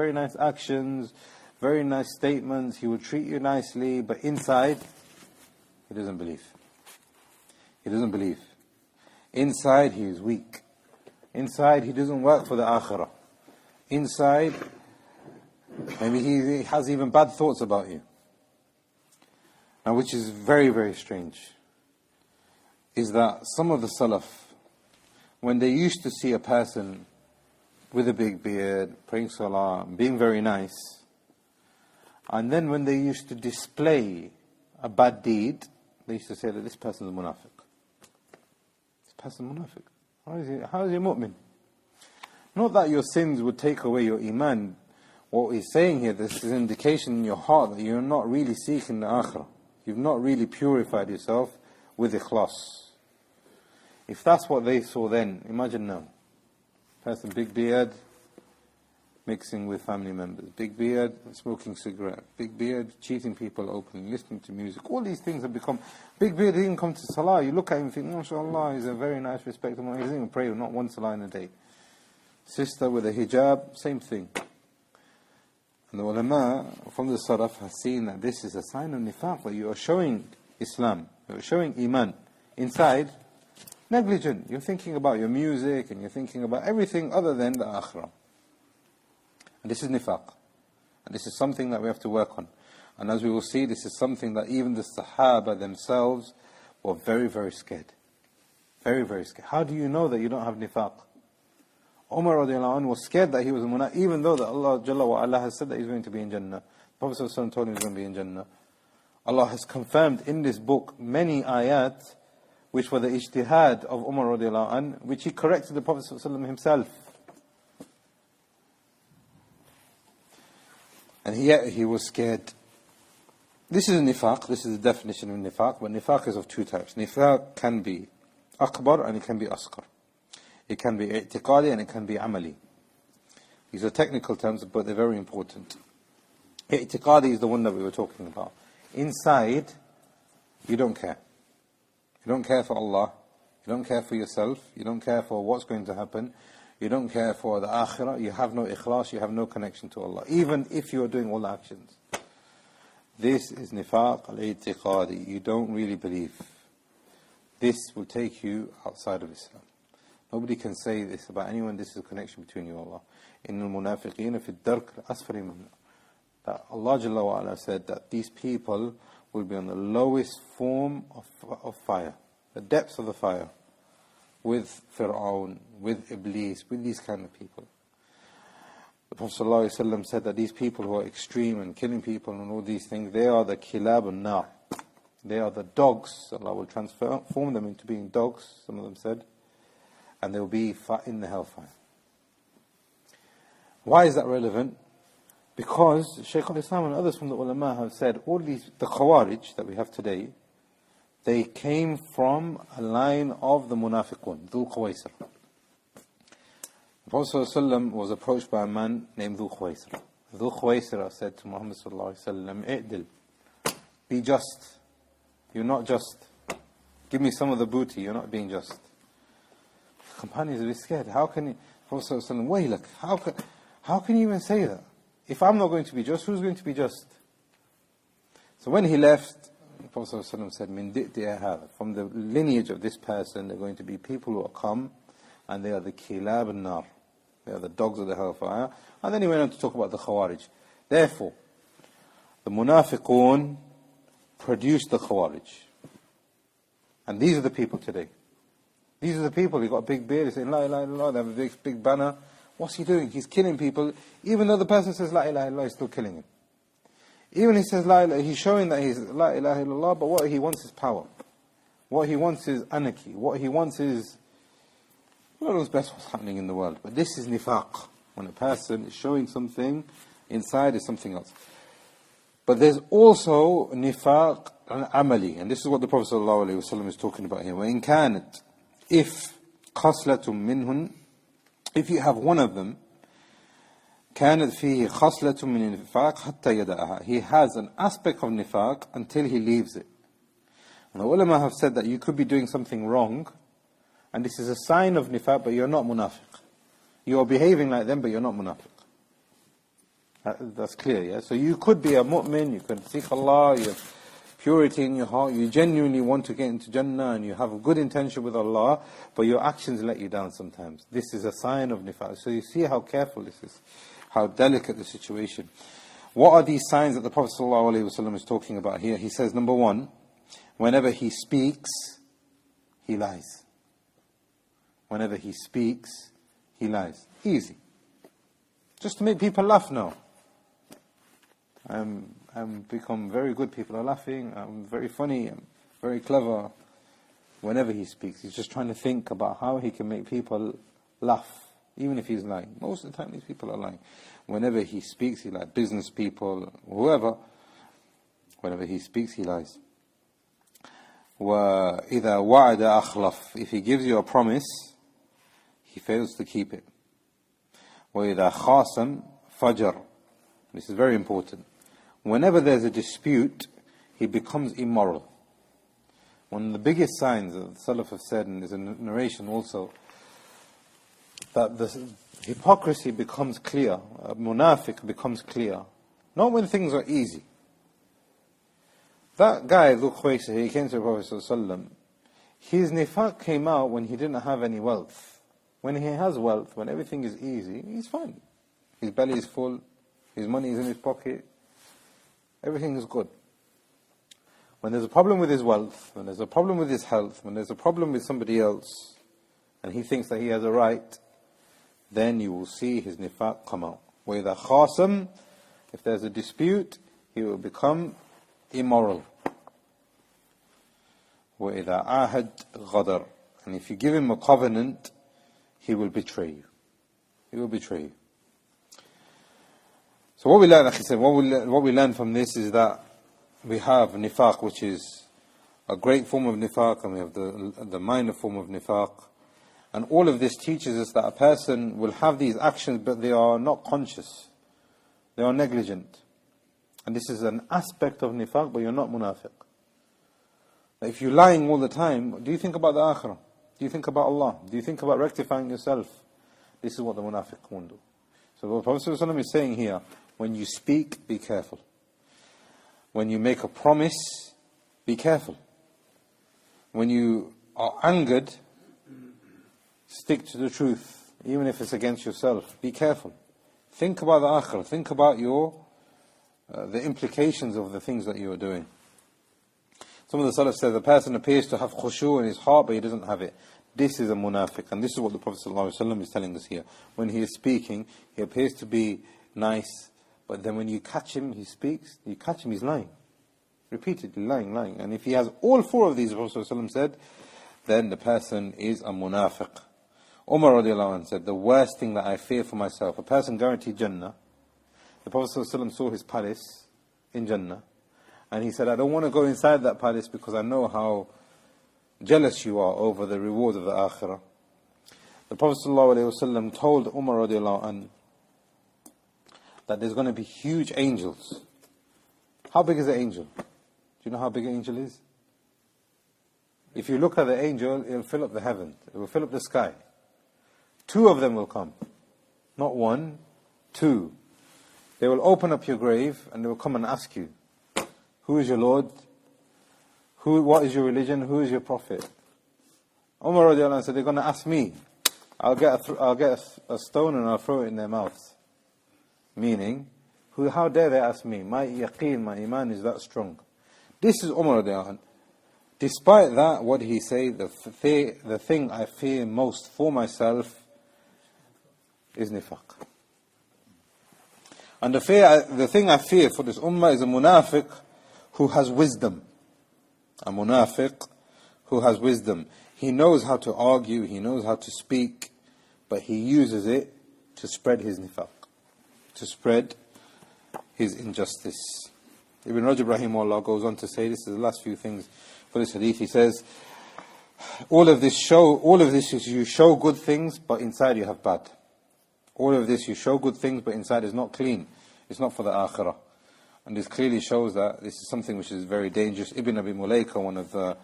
actions, very nice statements, he will treat you nicely, but inside, he doesn't believe. He doesn't believe. Inside, he is weak. Inside, he doesn't work for the akhirah. Inside, maybe he has even bad thoughts about you. Now, which is very, very strange, is that some of the Salaf, when they used to see a person with a big beard, praying salah, being very nice, and then when they used to display a bad deed, they used to say that this person is a munafiq. This person is a munafiq. How is he mu'min? Not that your sins would take away your iman. What he's saying here, this is an indication in your heart that you're not really seeking the akhirah. You've not really purified yourself with ikhlas. If that's what they saw then, imagine now. Person, big beard, mixing with family members. Big beard, smoking cigarette. Big beard, cheating people openly, listening to music. All these things have become... Big beard, he didn't come to salah. You look at him and think, MashaAllah, he's a very nice, respectable man. He doesn't even pray, not one salah in a day. Sister with a hijab, same thing. And the ulama from the Salaf have seen that this is a sign of nifaq, that you are showing Islam, you are showing iman. Inside, negligent. You're thinking about your music and you're thinking about everything other than the akhirah. And this is nifaq. And this is something that we have to work on. And as we will see, this is something that even the Sahaba themselves were very, very scared. Very, very scared. How do you know that you don't have nifaq? Umar radiallahu anhu was scared that he was a munafiq, even though that Allah Jalla wa Ala has said that he's going to be in Jannah. The Prophet ﷺ told him he's going to be in Jannah. Allah has confirmed in this book many ayat which were the ijtihad of Umar radiallahu anhu, which he corrected the Prophet ﷺ himself. And yet he was scared. This is nifaq, this is the definition of nifaq, but nifaq is of 2 types. Nifaq can be akbar and it can be asghar. It can be i'tiqadi and it can be amali. These are technical terms, but they're very important. I'tiqadi is the one that we were talking about. Inside, you don't care. You don't care for Allah. You don't care for yourself. You don't care for what's going to happen. You don't care for the akhirah. You have no ikhlas. You have no connection to Allah. Even if you are doing all the actions. This is nifaq al-i'tiqadi. You don't really believe. This will take you outside of Islam. Nobody can say this about anyone. This is a connection between you and Allah. إِنَّ الْمُنَافِقِينَ فِي الدَّرْكِ الْأَسْفَلِ مِنَ. That Allah Jalla wa Ala said that these people will be on the lowest form of fire, the depths of the fire, with Fir'aun, with Iblis, with these kind of people. The Prophet ﷺ said that these people who are extreme and killing people and all these things, they are the kilab an-nar. They are the dogs. Allah will transform them into being dogs, some of them said, and they will be in the hellfire. Why is that relevant? Because Shaykh al-Islam and others from the ulama have said all these, the Khawarij that we have today, they came from a line of the Munafiqun, Dhul Khuwaisir. The Prophet ﷺ was approached by a man named Dhul Khuwaisir. Dhul Khuwaisir said to Muhammad ﷺ, "I'dil, be just. You're not just. Give me some of the booty. You're not being just." The companions are a bit scared. How can you, Prophet ﷺ, waylak, how can you even say that? If I'm not going to be just, who's going to be just? So when he left, the Prophet ﷺ said, "Min di'tiha hadha." From the lineage of this person, they're going to be people who will come, and they are the kilab an-nar. They are the dogs of the hellfire. And then he went on to talk about the Khawarij. Therefore, the Munafiqun produced the Khawarij. And these are the people today. These are the people who got a big beard, they say, La ilaha illallah, they have a big banner. What's he doing? He's killing people. Even though the person says La ilaha illallah, he's still killing him. Even he says La ilaha, he's showing that he's La ilaha illallah, but what he wants is power. What he wants is anarchy. What he wants is, God knows best what's happening in the world. But this is nifaq. When a person is showing something, inside is something else. But there's also nifaq al-amali. And this is what the Prophet ﷺ is talking about here. وَإِنْ كَانَتْ, if خَصْلَةٌ مِّنْهُنْ, if you have one of them, كانت فيه خصلة من النفاق حتى يدعها. He has an aspect of nifaq until he leaves it. And the ulama have said that you could be doing something wrong, and this is a sign of nifaq, but you're not munafiq. You are behaving like them, but you're not munafiq. That's clear, yeah? So you could be a mu'min, you could seek Allah, you have purity in your heart, you genuinely want to get into Jannah, and you have a good intention with Allah, but your actions let you down sometimes. This is a sign of nifaq. So you see how careful this is, how delicate the situation. What are these signs that the Prophet ﷺ is talking about here? He says, number one, whenever he speaks, he lies. Whenever he speaks, he lies. Easy. Just to make people laugh now. I'm become very good. People are laughing. I'm very funny. I'm very clever. Whenever he speaks, he's just trying to think about how he can make people laugh, even if he's lying. Most of the time, these people are lying. Whenever he speaks, he lies. Business people, whoever. Whenever he speaks, he lies. وَإِذَا وَعَدَ أَخْلَفْ. If he gives you a promise, he fails to keep it. وَإِذَا خَاصَمْ فَجَرْ. This is very important. Whenever there's a dispute, he becomes immoral. One of the biggest signs that the Salaf have said, and there's a narration also, that the hypocrisy becomes clear, a munafiq becomes clear, not when things are easy. That guy, Dhul Khuwaisir, he came to the Prophet ﷺ, his nifaq came out when he didn't have any wealth. When he has wealth, when everything is easy, he's fine. His belly is full, his money is in his pocket, everything is good. When there's a problem with his wealth, when there's a problem with his health, when there's a problem with somebody else, and he thinks that he has a right, then you will see his nifaq come out. وَإِذَا خَاصَمْ, if there's a dispute, he will become immoral. وَإِذَا عَاهَدْ غَدَرْ, and if you give him a covenant, he will betray you. He will betray you. So what we learn, like I said, what we learn from this is that we have nifaq, which is a great form of nifaq, and we have the minor form of nifaq. And all of this teaches us that a person will have these actions, but they are not conscious. They are negligent. And this is an aspect of nifaq, but you're not munafiq. If you're lying all the time, do you think about the akhirah? Do you think about Allah? Do you think about rectifying yourself? This is what the munafiq won't do. So what Prophet ﷺ is saying here, when you speak, be careful. When you make a promise, be careful. When you are angered, stick to the truth, even if it's against yourself. Be careful. Think about the akhirah. Think about the implications of the things that you are doing. Some of the Salaf said the person appears to have khushu in his heart, but he doesn't have it. This is a munafiq, and this is what the Prophet ﷺ is telling us here. When he is speaking, he appears to be nice, but then when you catch him, he speaks, you catch him, he's lying. Repeatedly lying. And if he has all four of these, the Prophet ﷺ said, then the person is a munafiq. Umar radiallahu anhu said, the worst thing that I fear for myself, a person guaranteed Jannah. The Prophet ﷺ saw his palace in Jannah, and he said, I don't want to go inside that palace because I know how jealous you are over the reward of the akhirah. The Prophet ﷺ told Umar radiallahu anhu that there's going to be huge angels. How big is the angel? Do you know how big an angel is? If you look at the angel, it will fill up the heaven. It will fill up the sky. 2 of them will come. Not 1, 2. They will open up your grave and they will come and ask you, who is your Lord? What is your religion? Who is your prophet? Umar radiallahu anhu said, they're going to ask me. I'll get a stone and I'll throw it in their mouths. Meaning, how dare they ask me? My yaqeen, my iman is that strong. This is Umar radiallahu anhu. Despite that, what did he say? The thing I fear most for myself is nifaq. And the thing I fear for this ummah is a munafiq who has wisdom. A munafiq who has wisdom. He knows how to argue, he knows how to speak, but he uses it to spread his nifaq, to spread his injustice. Ibn Rajab rahimahullah goes on to say, this is the last few things for this hadith, he says, all of this is you show good things, but inside you have bad. All of this, you show good things, but inside is not clean. It's not for the akhirah. And this clearly shows that this is something which is very dangerous. Ibn Abi Mulaika, one of the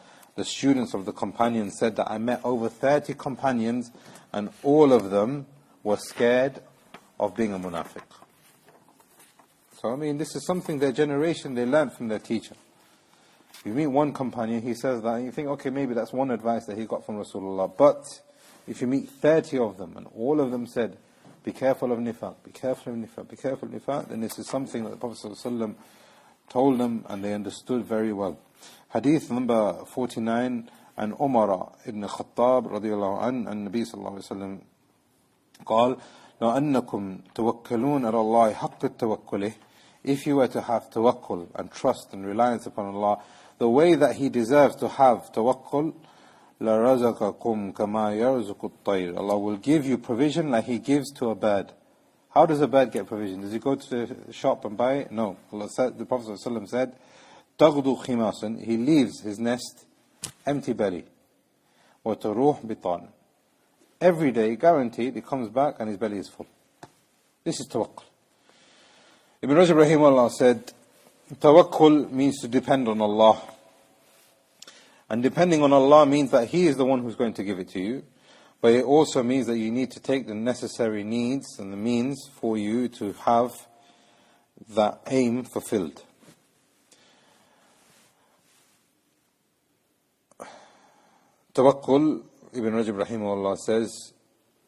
students of the companions, said that I met over 30 companions, and all of them were scared of being a munafiq. So, this is something their generation, they learned from their teacher. You meet one companion, he says that, and you think, okay, maybe that's one advice that he got from Rasulullah. But if you meet 30 of them, and all of them said, be careful of nifaq, be careful of nifaq, be careful of nifaq, then this is something that the Prophet ﷺ told them, and they understood very well. Hadith number 49, and Umar ibn Khattab radiallahu anhu, and Nabi sallallahu alayhi wa sallam, قال لو أنكم توكلون على الله حق التوكله. If you were to have tawakkul and trust and reliance upon Allah, the way that He deserves to have tawakkul, لَرَزَقَكُمْ كَمَا يَرْزُقُ الطَّيْرِ. Allah will give you provision like He gives to a bird. How does a bird get provision? Does he go to the shop and buy it? No. Allah said, the Prophet ﷺ said, تَغْدُو خِمَاسًا. He leaves his nest empty belly. وَتَرُوحْ بِطَانٍ. Every day, guaranteed, he comes back and his belly is full. This is tawakkul. Ibn Rajab rahimahullah said, tawakkul means to depend on Allah. And depending on Allah means that He is the one who's going to give it to you. But it also means that you need to take the necessary needs and the means for you to have that aim fulfilled. Tawakkul, Ibn Rajab rahimahullah says,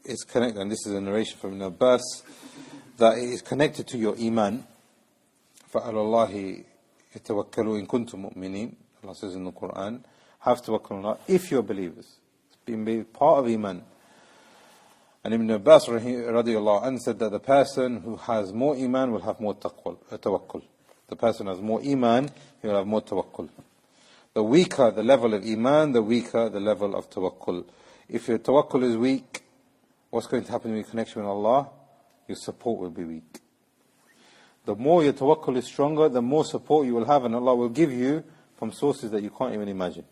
is connected, and this is a narration from Ibn Abbas, that it is connected to your iman. فَعَلَى اللَّهِ يَتَوَكَّلُوا إِن كُنْتُم مُؤْمِنِينَ. Allah says in the Quran, have tawakkul on Allah if you're believers. It's been part of iman. And Ibn Abbas radiallahu anhu said that the person who has more iman will have more tawakkul. The person who has more iman, he will have more tawakkul. The weaker the level of iman, the weaker the level of tawakkul. If your tawakkul is weak, what's going to happen in your connection with Allah? Your support will be weak. The more your tawakkul is stronger, the more support you will have, and Allah will give you from sources that you can't even imagine.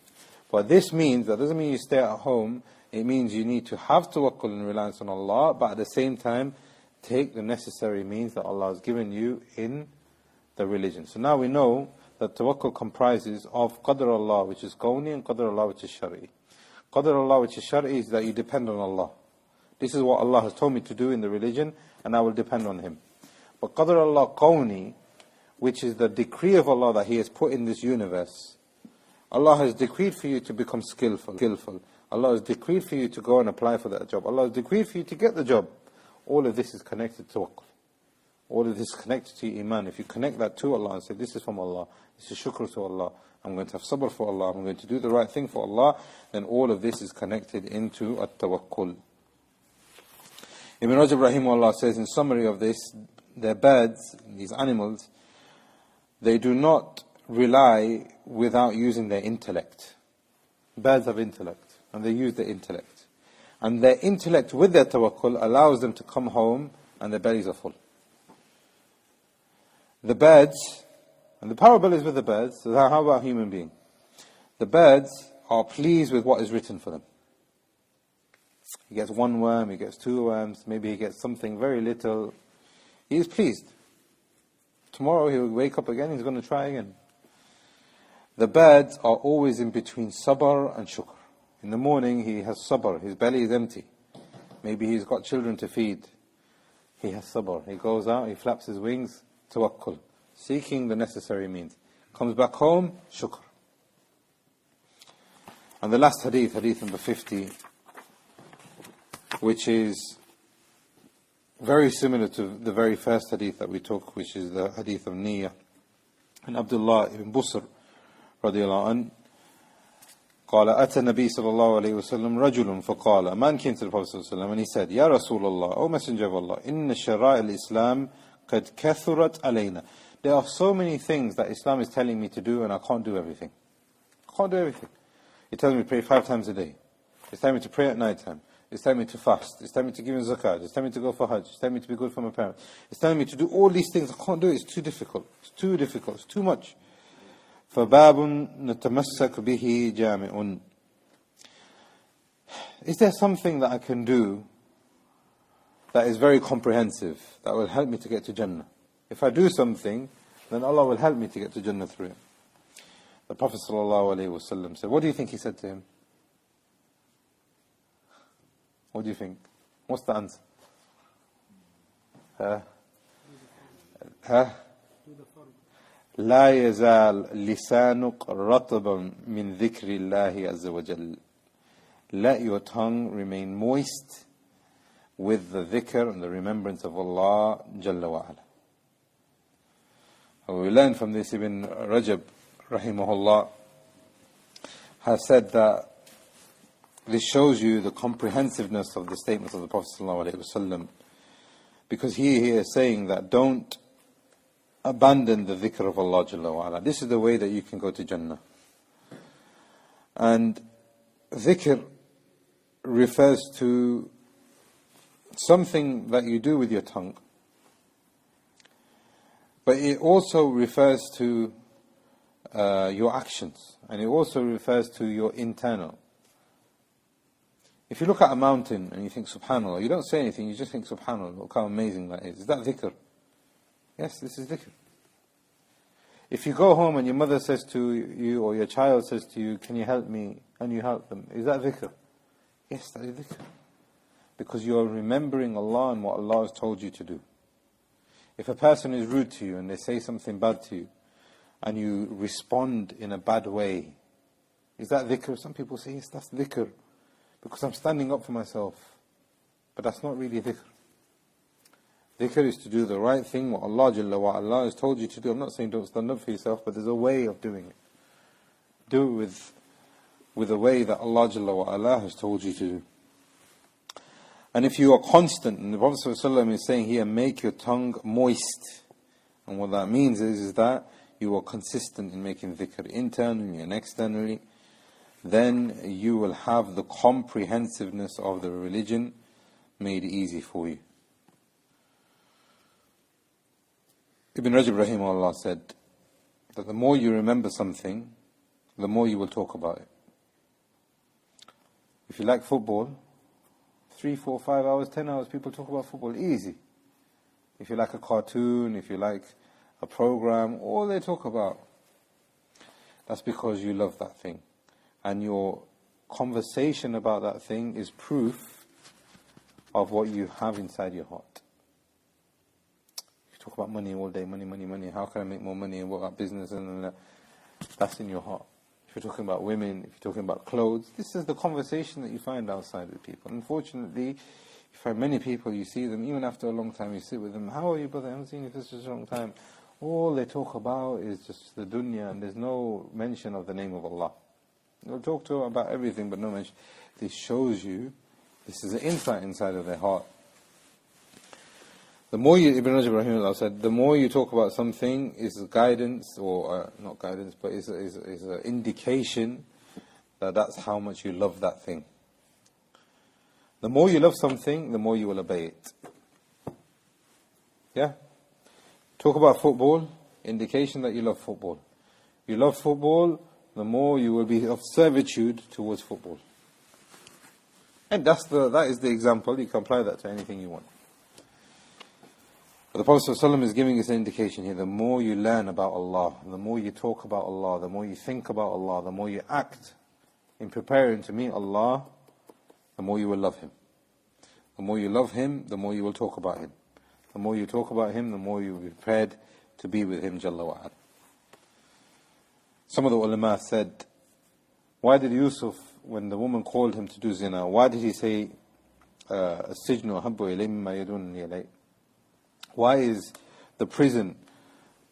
But this means, that doesn't mean you stay at home It means you need to have tawakkul and reliance on Allah, but at the same time, take the necessary means that Allah has given you in the religion. So now we know that tawakkul comprises of qadr Allah, which is kawni, and qadr Allah, which is shari. Qadr Allah, which is shari, is that you depend on Allah. This is what Allah has told me to do in the religion, and I will depend on Him. But qadr Allah kawni, which is the decree of Allah that He has put in this universe. Allah has decreed for you to become skillful. Allah has decreed for you to go and apply for that job. Allah has decreed for you to get the job. All of this is connected to tawakkul. All of this is connected to iman. If you connect that to Allah and say, this is from Allah, this is shukr to Allah, I'm going to have sabr for Allah, I'm going to do the right thing for Allah, then all of this is connected into at-tawakkul. Ibn Rajab rahimahullah says in summary of this, their birds, these animals, they do not rely without using their intellect. Birds have intellect, and they use their intellect. And their intellect with their tawakkul allows them to come home and their bellies are full. The birds, and the parable is with the birds, so how about human being? The birds are pleased with what is written for them. He gets one worm, he gets two worms, maybe he gets something very little. He is pleased. Tomorrow he will wake up again, he's going to try again. The birds are always in between sabr and shukr. In the morning he has sabr, his belly is empty. Maybe he's got children to feed. He has sabr. He goes out, he flaps his wings, tawakkul, seeking the necessary means. Comes back home, shukr. And the last hadith, hadith number 50, which is very similar to the very first hadith that we took, which is the hadith of Niyyah. And Abdullah ibn Busr radiallahu anh, قال أتى النبي صلى الله عليه وسلم رجل فقال, a man came to the Prophet صلى الله عليه وسلم and he said, يا رسول الله, O Messenger of Allah, إن شرائع الإسلام قد كثرت علينا. There are so many things that Islam is telling me to do and I can't do everything. I can't do everything. It tells me to pray 5 times a day. It's telling me to pray at night time. It's telling me to fast. It's telling me to give in zakat. It's telling me to go for hajj. It's telling me to be good for my parents. It's telling me to do all these things. I can't do it. It's too difficult. It's too difficult. It's too much. فَبَابٌ نَتَمَسَّكُ بِهِ جَامِعٌ. Is there something that I can do that is very comprehensive, that will help me to get to Jannah? If I do something, then Allah will help me to get to Jannah through it. The Prophet ﷺ said, what do you think he said to him? What do you think? What's the answer? لا يزال لسانك رطبا من ذكر الله عز وجل. Let your tongue remain moist with the dhikr and the remembrance of Allah Jalla wa Ala. And we learn from this, Ibn Rajab rahimahullah has said that this shows you the comprehensiveness of the statements of the Prophet ﷺ, because he is saying that don't abandon the dhikr of Allah Jalla wa Ala. This is the way that you can go to Jannah. And dhikr refers to something that you do with your tongue, but it also refers to your actions, and it also refers to your internal. If you look at a mountain and you think subhanallah, you don't say anything, you just think subhanallah, look how amazing that is. Is that dhikr? Yes, this is dhikr. If you go home and your mother says to you, or your child says to you, can you help me? And you help them, is that dhikr? Yes, that is dhikr. Because you are remembering Allah and what Allah has told you to do. If a person is rude to you and they say something bad to you, and you respond in a bad way, is that dhikr? Some people say, yes, that's dhikr, because I'm standing up for myself. But that's not really dhikr. Dhikr is to do the right thing, what Allah Jalla wa Ala has told you to do. I'm not saying don't stand up for yourself, but there's a way of doing it. Do it with a way that Allah Jalla wa Ala has told you to do. And if you are constant, and the Prophet ﷺ is saying here, make your tongue moist. And what that means is that you are consistent in making dhikr internally and externally, then you will have the comprehensiveness of the religion made easy for you. Ibn Rajab rahimahullah said that the more you remember something, the more you will talk about it. If you like football, 3, 4, 5 hours, 10 hours, people talk about football, easy. If you like a cartoon, if you like a program, all they talk about, that's because you love that thing. And your conversation about that thing is proof of what you have inside your heart. You talk about money all day, money, money, money. How can I make more money? And what about business? And that's in your heart. If you're talking about women, if you're talking about clothes, this is the conversation that you find outside with people. Unfortunately, you find many people, you see them, even after a long time, you sit with them, how are you, brother? I haven't seen you for such a long time. All they talk about is just the dunya, and there's no mention of the name of Allah. They'll talk to them about everything, but no mention. This shows you, this is an insight inside of their heart. The more you, Ibn Rajab Rahimahullah said, the more you talk about something is guidance, or not guidance, but is an indication that that's how much you love that thing. The more you love something, the more you will obey it. Yeah? Talk about football, indication that you love football. You love football, the more you will be of servitude towards football. And that is the example. You can apply that to anything you want. But the Prophet ﷺ is giving us an indication here. The more you learn about Allah, the more you talk about Allah, the more you think about Allah, the more you act in preparing to meet Allah, the more you will love Him. The more you love Him, the more you will talk about Him. The more you talk about Him, the more you will be prepared to be with Him, Jalla wa'ala. Some of the ulama said, why did Yusuf, when the woman called him to do zina, why did he say, السجن أحب إلي مما يدونني إليه? Why is the prison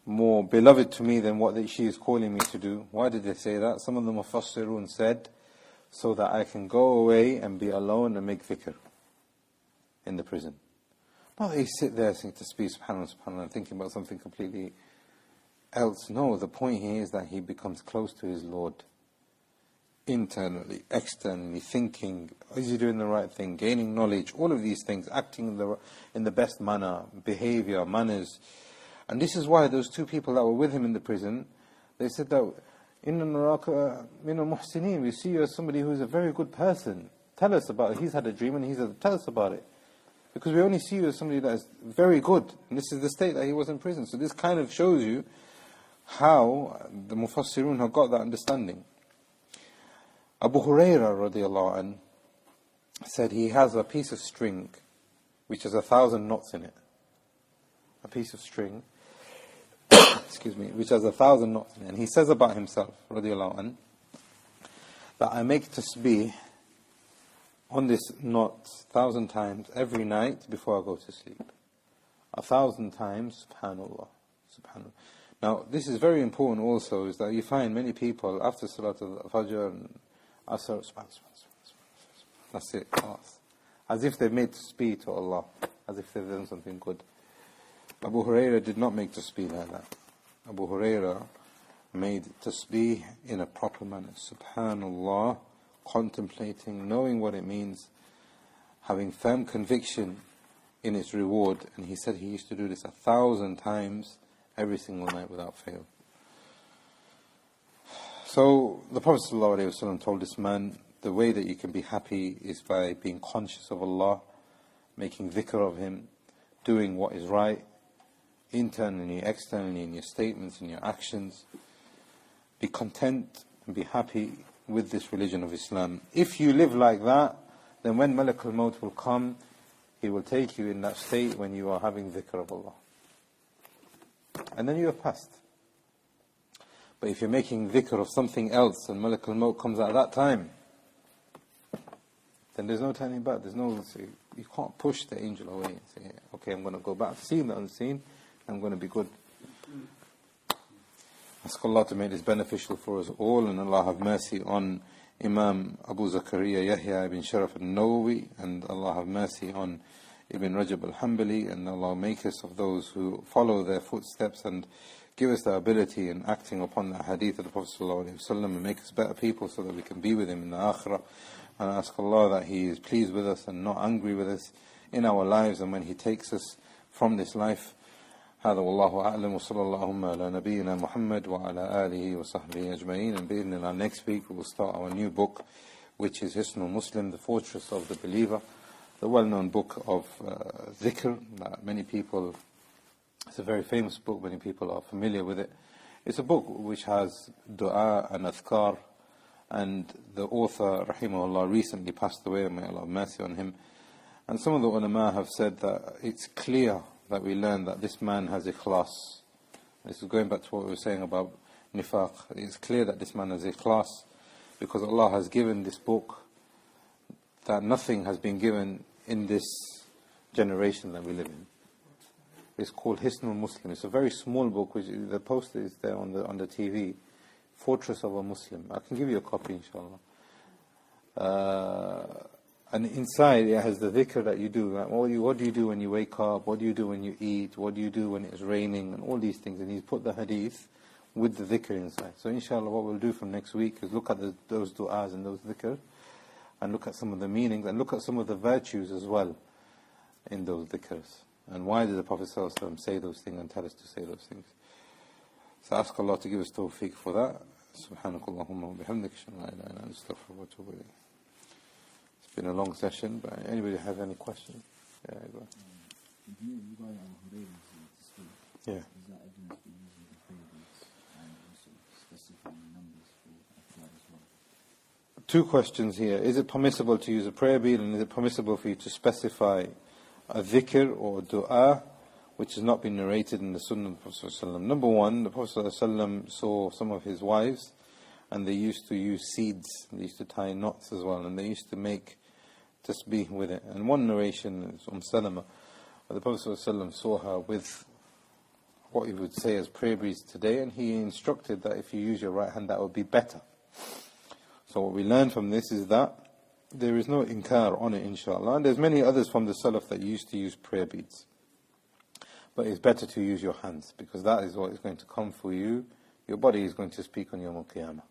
more beloved to me than what she is calling me to do? Why did they say that? Some of the Mufassirun said, so that I can go away and be alone and make dhikr in the prison. Not that he sit there saying to speak subhanAllah, subhanAllah, and thinking about something completely else. No, the point here is that he becomes close to his Lord. Internally, externally, thinking, is he doing the right thing, gaining knowledge, all of these things, acting in the best manner, behavior, manners. And this is why those two people that were with him in the prison, they said that, Inna naraka mina muhsinin, we see you as somebody who is a very good person. Tell us about it. He's had a dream and he said, tell us about it. Because we only see you as somebody that is very good. And this is the state that he was in prison. So this kind of shows you how the Mufassirun have got that understanding. Abu Hurairah radiallahu anh said he has a piece of string which has 1,000 knots in it. A piece of string, excuse me, which has 1,000 knots in it. And he says about himself, radiallahu anh, that I make tasbih on this knot 1,000 times every night before I go to sleep. 1,000 times, subhanallah, subhanallah. Now, this is very important also, is that you find many people after Salat al-Fajr and Asr, that's it, class. As if they've made tasbih to Allah, as if they've done something good. Abu Hurairah did not make tasbih like that. Abu Hurairah made tasbih in a proper manner. Subhanallah, contemplating, knowing what it means, having firm conviction in its reward. And he said he used to do this 1,000 times every single night without fail. So the Prophet ﷺ told this man, the way that you can be happy is by being conscious of Allah, making dhikr of Him, doing what is right, internally, externally, in your statements, in your actions. Be content and be happy with this religion of Islam. If you live like that, then when Malak al-Maut will come, he will take you in that state when you are having dhikr of Allah. And then you have passed. But if you're making dhikr of something else and Malak al-Maut comes at that time, then there's no turning back. You can't push the angel away and say, okay, I'm going to go back. I've seen the unseen, I'm going to be good. Ask Allah to make this beneficial for us all, and Allah have mercy on Imam Abu Zakaria Yahya ibn Sharaf al-Nawawi, and Allah have mercy on Ibn Rajab al-Hanbali, and Allah make us of those who follow their footsteps and give us the ability in acting upon the hadith of the Prophet ﷺ and make us better people so that we can be with him in the akhirah. And I ask Allah that He is pleased with us and not angry with us in our lives and when He takes us from this life. هذا والله أعلم وصلى اللهم على نبينا محمد وعلى آله وصحبه أجمعين. And next week we will start our new book, which is Hisnul Muslim, the fortress of the believer, the well-known book of dhikr that many people, it's a very famous book, many people are familiar with it. It's a book which has dua and adhkar, and the author, rahimahullah, recently passed away, may Allah have mercy on him. And some of the ulama have said that it's clear that we learn that this man has ikhlas. This is going back to what we were saying about nifaq. It's clear that this man has ikhlas, because Allah has given this book that nothing has been given in this generation that we live in. It's called Hisnul Muslim. It's a very small book, which the poster is there on the TV. Fortress of a Muslim. I can give you a copy, inshallah. And inside it has the dhikr that you do. Like, what do you do when you wake up? What do you do when you eat? What do you do when it's raining? And all these things. And he's put the hadith with the dhikr inside. So inshallah, what we'll do from next week is look at those du'as and those dhikr, and look at some of the meanings, and look at some of the virtues as well in those dhikrs. And why did the Prophet ﷺ say those things and tell us to say those things? So ask Allah to give us tawfiq for that. Subhanakallahumma wa bihamdika, ashhadu an la ilaha illa anta, astaghfiruka wa atubu ilayk. It's been a long session, but anybody have any questions? Yeah, go on. You guys are to speak. Yeah. Is that evidence for using the phrases and also specifying numbers for Afghan as well? Two questions here. Is it permissible to use a prayer bead, and is it permissible for you to specify a dhikr or dua which has not been narrated in the Sunnah of the Prophet ﷺ? Number one, the Prophet ﷺ saw some of his wives, and they used to use seeds. They used to tie knots as well, and they used to make tasbih with it. And one narration is Salama, where the Prophet ﷺ saw her with what you would say as prayer beads today, and he instructed that if you use your right hand, that would be better. So what we learn from this is that there is no inkar on it, inshallah. And there's many others from the Salaf that used to use prayer beads. But it's better to use your hands, because that is what is going to come for you. Your body is going to speak on Yawm al-Qiyamah.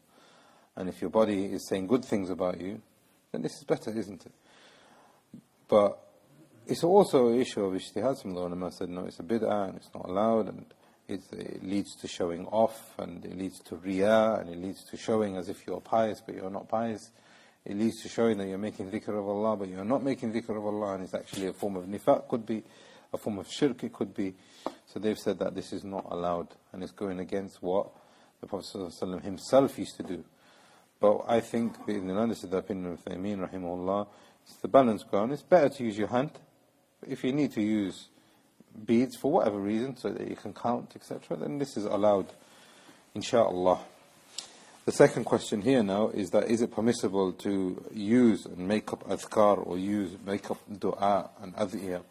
And if your body is saying good things about you, then this is better, isn't it? But it's also an issue of ijtihad. Some of the ulama said, no, it's a bid'ah and it's not allowed, and it leads to showing off, and it leads to riyah, and it leads to showing as if you're pious but you're not pious. It leads to showing that you're making dhikr of Allah but you're not making dhikr of Allah, and it's actually a form of nifaq, could be a form of shirk, it could be. So they've said that this is not allowed, and it's going against what the Prophet ﷺ himself used to do. But I think, this is the opinion of Uthaymeen, rahimahullah, it's the balanced ground. It's better to use your hand. If you need to use beads for whatever reason, so that you can count, etc., then this is allowed, inshaAllah. The second question here now is that, is it permissible to use and make up adhkar, or make up dua and adhiyah,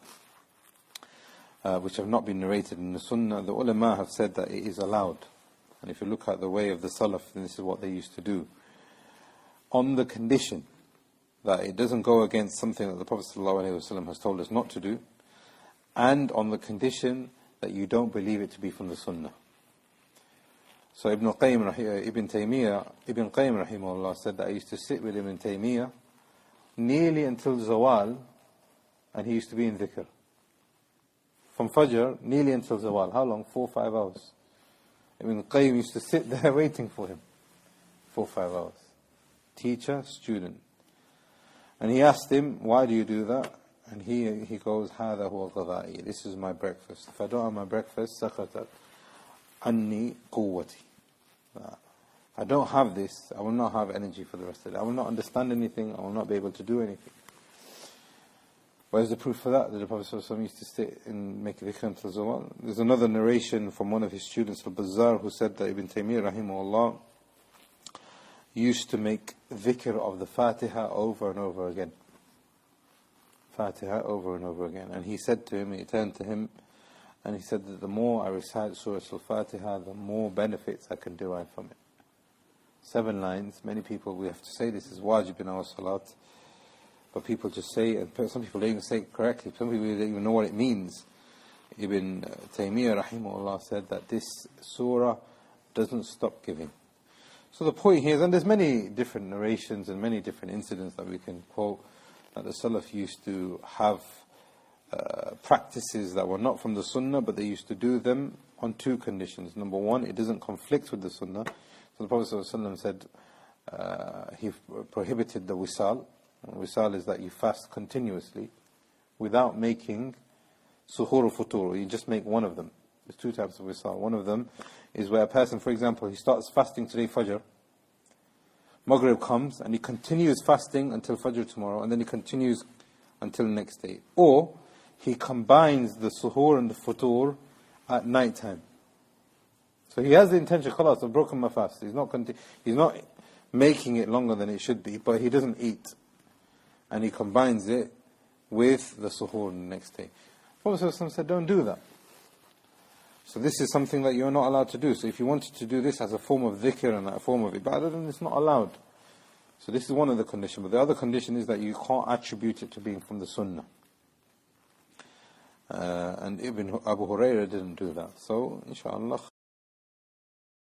which have not been narrated in the Sunnah? The ulama have said that it is allowed. And if you look at the way of the Salaf, then this is what they used to do. On the condition that it doesn't go against something that the Prophet ﷺ has told us not to do, and on the condition that you don't believe it to be from the Sunnah. So Ibn Taymiyyah rahimahullah said that I used to sit with Ibn Taymiyyah nearly until Zawal, and he used to be in dhikr. From Fajr, nearly until Zawal. How long? 4 or 5 hours. Ibn Qayyim used to sit there waiting for him. 4 or 5 hours. Teacher, student. And he asked him, why do you do that? And he goes, هذا هو غذائي. This is my breakfast. If I don't have my breakfast, سقطت عني قوتي. I don't have this, I will not have energy for the rest of the day. I will not understand anything, I will not be able to do anything. Where's the proof for that? That the Prophet ﷺ used to sit and make dhikr until Zawal? There's another narration from one of his students, Al-Bazzar, who said that Ibn Taymiyyah rahimahullah used to make dhikr of the Fatiha over and over again. Fatiha over and over again. And he said to him, he turned to him, and he said that the more I recite Surah Al-Fatiha, the more benefits I can derive from it. 7 lines. Many people, we have to say this is wajib in our salat, but people just say, and some people don't even say it correctly, some people don't even know what it means. Ibn Taymiyyah rahimahullah said that this surah doesn't stop giving. So the point here is, and there's many different narrations and many different incidents that we can quote, that the Salaf used to have practices that were not from the Sunnah, but they used to do them on 2 conditions. Number one, it doesn't conflict with the Sunnah. So the Prophet ﷺ said, he prohibited the wisal. Wisal is that you fast continuously without making suhoor or futur. You just make one of them. There's two types of wisal. One of them is where a person, for example, he starts fasting today, Fajr. Maghrib comes and he continues fasting until Fajr tomorrow, and then he continues until next day. Or he combines the suhoor and the futur at night time. So he has the intention, khalas, I've broken my fast. He's not making it longer than it should be, but he doesn't eat. And he combines it with the suhoor the next day. Prophet said, don't do that. So this is something that you're not allowed to do. So if you wanted to do this as a form of dhikr and a form of ibadah, then it's not allowed. So this is one of the conditions. But the other condition is that you can't attribute it to being from the sunnah. And Abu Hurairah didn't do that. So, inshallah.